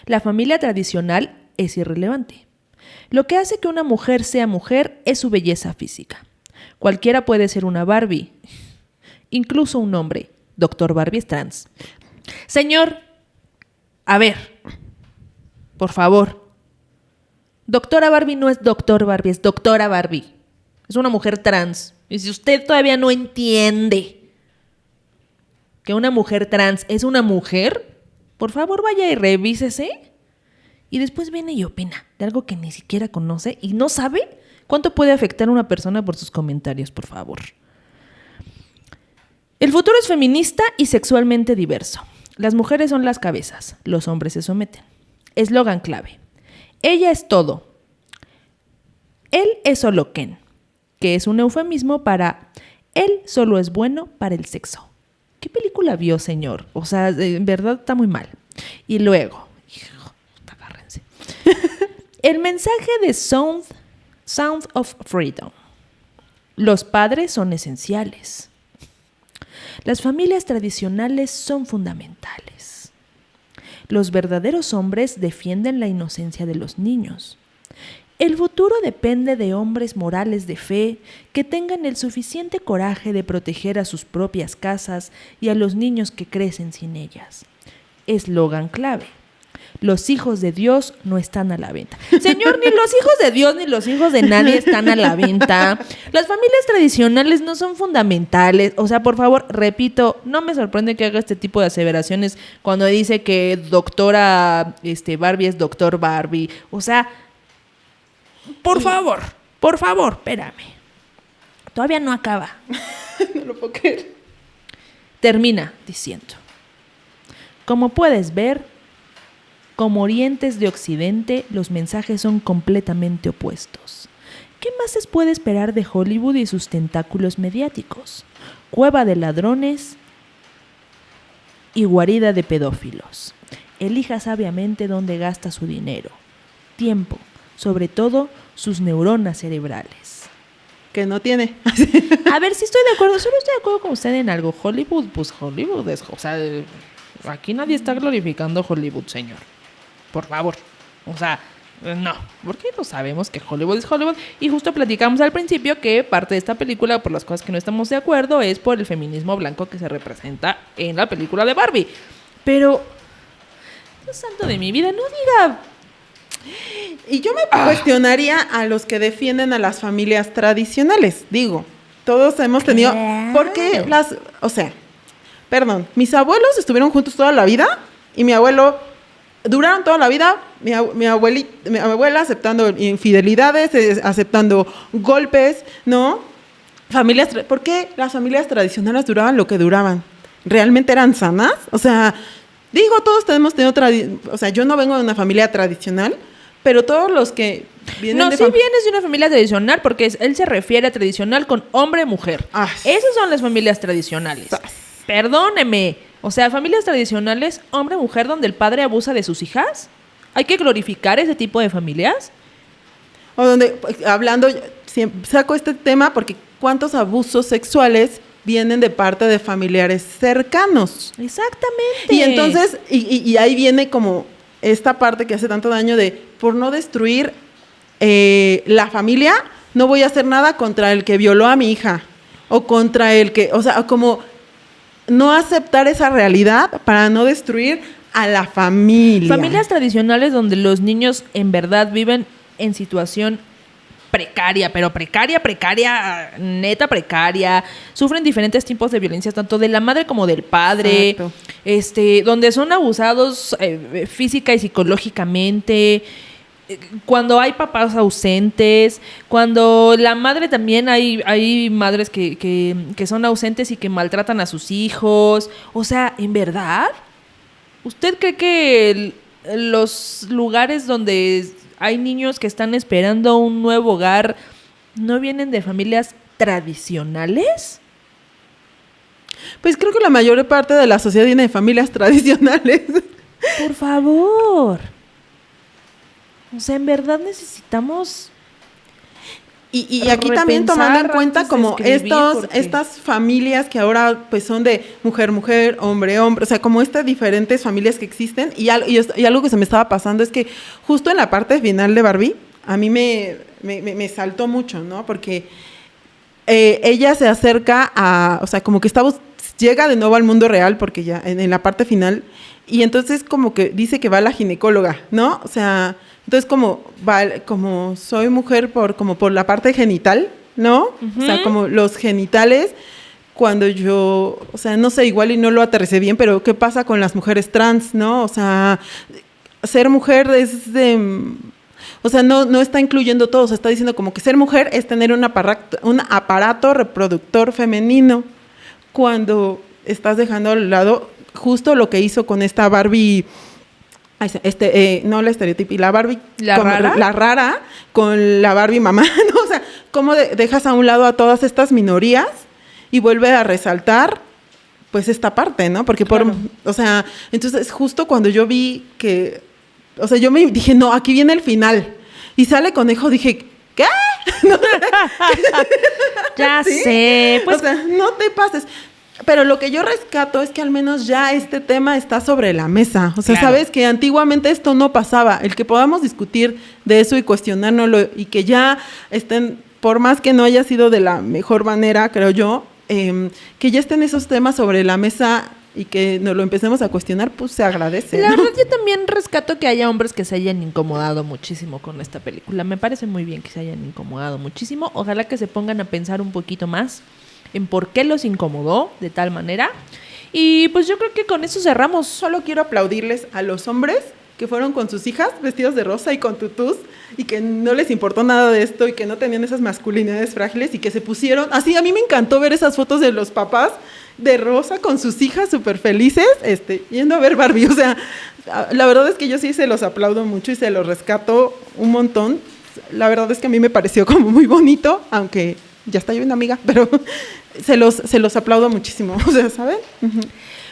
La familia tradicional es irrelevante. Lo que hace que una mujer sea mujer es su belleza física. Cualquiera puede ser una Barbie, incluso un hombre. Doctor Barbie es trans. Señor, a ver, por favor. Doctora Barbie no es Doctor Barbie, es Doctora Barbie. Es una mujer trans. Y si usted todavía no entiende que una mujer trans es una mujer, por favor vaya y revísese. Y después viene y opina de algo que ni siquiera conoce y no sabe cuánto puede afectar a una persona por sus comentarios, por favor. El futuro es feminista y sexualmente diverso. Las mujeres son las cabezas, los hombres se someten. Eslogan clave: ella es todo. Él es solo Ken, que es un eufemismo para él solo es bueno para el sexo. ¿Qué película vio, señor? O sea, en verdad está muy mal. Y luego, agárrense. El mensaje de Sound of Freedom. Los padres son esenciales. Las familias tradicionales son fundamentales. Los verdaderos hombres defienden la inocencia de los niños. El futuro depende de hombres morales de fe que tengan el suficiente coraje de proteger a sus propias casas y a los niños que crecen sin ellas. Eslogan clave: los hijos de Dios no están a la venta. Señor, ni los hijos de Dios ni los hijos de nadie están a la venta. Las familias tradicionales no son fundamentales. O sea, por favor, repito, no me sorprende que haga este tipo de aseveraciones cuando dice que doctora Barbie es doctor Barbie. O sea, por favor, espérame. Todavía no acaba. No lo puedo creer. Termina diciendo: Como puedes ver, como orientes de Occidente, los mensajes son completamente opuestos. ¿Qué más se puede esperar de Hollywood y sus tentáculos mediáticos? Cueva de ladrones y guarida de pedófilos. Elija sabiamente dónde gasta su dinero, tiempo, sobre todo sus neuronas cerebrales. Que no tiene. A ver, si estoy de acuerdo, solo estoy de acuerdo con usted en algo. Hollywood, pues Hollywood es... O sea, aquí nadie está glorificando Hollywood, señor. Por favor. O sea, no. Porque no sabemos que Hollywood es Hollywood. Y justo platicamos al principio que parte de esta película, por las cosas que no estamos de acuerdo, es por el feminismo blanco que se representa en la película de Barbie. Pero, Dios santo de mi vida, no diga... Y yo me cuestionaría a los que defienden a las familias tradicionales. Digo, todos hemos tenido... Claro. Porque o sea, perdón, mis abuelos estuvieron juntos toda la vida y mi abuelo... Duraron toda la vida, mi abuela aceptando infidelidades, aceptando golpes, ¿no? ¿Por qué las familias tradicionales duraban lo que duraban? ¿Realmente eran sanas? O sea, digo, todos hemos tenido o sea, yo no vengo de una familia tradicional, pero todos los que vienen no, sí vienes de una familia tradicional, porque él se refiere a tradicional con hombre-mujer. Esas son las familias tradicionales. Perdóneme. O sea, familias tradicionales, hombre-mujer, donde el padre abusa de sus hijas. ¿Hay que glorificar ese tipo de familias? O donde, hablando, saco este tema porque ¿cuántos abusos sexuales vienen de parte de familiares cercanos? Exactamente. Y entonces, y ahí viene como esta parte que hace tanto daño de, por no destruir la familia, no voy a hacer nada contra el que violó a mi hija. O contra el que, o sea, como... No aceptar esa realidad para no destruir a la familia. Familias tradicionales donde los niños en verdad viven en situación precaria, pero precaria, neta precaria. Sufren diferentes tipos de violencia, tanto de la madre como del padre. Exacto. Donde son abusados física y psicológicamente. Cuando hay papás ausentes, cuando la madre también hay madres que son ausentes y que maltratan a sus hijos. O sea, ¿en verdad? ¿Usted cree que los lugares donde hay niños que están esperando un nuevo hogar no vienen de familias tradicionales? Pues creo que la mayor parte de la sociedad viene de familias tradicionales. Por favor. O sea, en verdad necesitamos... Y aquí también tomando en cuenta como estas familias que ahora pues son de mujer, hombre, o sea, como estas diferentes familias que existen. Y algo que se me estaba pasando es que justo en la parte final de Barbie, a mí me saltó mucho, ¿no? Porque ella se acerca o sea, como que llega de nuevo al mundo real, porque ya en la parte final, y entonces como que dice que va a la ginecóloga, ¿no? O sea... Entonces, como soy mujer por la parte genital, ¿no? Uh-huh. O sea, como los genitales, cuando yo, o sea, no sé, igual y no lo aterricé bien, pero ¿qué pasa con las mujeres trans, no? O sea, ser mujer es de... O sea, no está incluyendo todo, o sea, está diciendo como que ser mujer es tener un aparato reproductor femenino, cuando estás dejando al lado justo lo que hizo con esta Barbie... no la estereotipo, y la Barbie la rara con la Barbie mamá, ¿no? O sea, cómo dejas a un lado a todas estas minorías y vuelve a resaltar pues esta parte, ¿no? Porque claro. O sea, entonces justo cuando yo vi que, o sea, yo me dije, no, aquí viene el final, y sale Conejo, dije, ¿qué? Ya ¿Sí? sé, pues... O sea, no te pases. Pero lo que yo rescato es que al menos ya este tema está sobre la mesa. O sea, claro. Sabes que antiguamente esto no pasaba. El que podamos discutir de eso y cuestionárnoslo y que ya estén, por más que no haya sido de la mejor manera, creo yo, que ya estén esos temas sobre la mesa y que nos lo empecemos a cuestionar, pues se agradece. La ¿no? verdad, yo también rescato que haya hombres que se hayan incomodado muchísimo con esta película. Me parece muy bien que se hayan incomodado muchísimo. Ojalá que se pongan a pensar un poquito más en por qué los incomodó de tal manera. Y pues yo creo que con eso cerramos. Solo quiero aplaudirles a los hombres que fueron con sus hijas vestidos de rosa y con tutús y que no les importó nada de esto y que no tenían esas masculinidades frágiles y que se pusieron... Así, a mí me encantó ver esas fotos de los papás de rosa con sus hijas súper felices, yendo a ver Barbie. O sea, la verdad es que yo sí se los aplaudo mucho y se los rescato un montón. La verdad es que a mí me pareció como muy bonito, aunque ya está yo una amiga, pero se los aplaudo muchísimo. O sea, ¿saben? Uh-huh.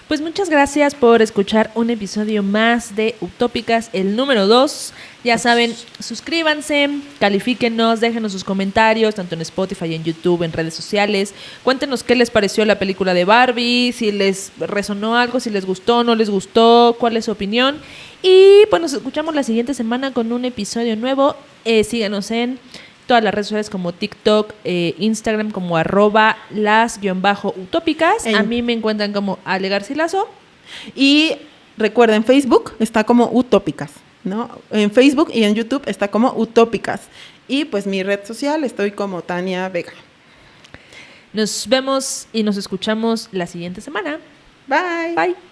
Pues muchas gracias por escuchar un episodio más de Utópicas, el número 2. Ya saben, suscríbanse, califíquenos, déjenos sus comentarios, tanto en Spotify, en YouTube, en redes sociales. Cuéntenos qué les pareció la película de Barbie, si les resonó algo, si les gustó, no les gustó, cuál es su opinión. Y pues nos escuchamos la siguiente semana con un episodio nuevo. Síganos en todas las redes sociales como TikTok, Instagram como @las_utópicas. A mí me encuentran como Ale Garcilaso. Y recuerden, Facebook está como Utópicas, ¿no? En Facebook y en YouTube está como Utópicas. Y pues mi red social estoy como Tania Vega. Nos vemos y nos escuchamos la siguiente semana. Bye. Bye.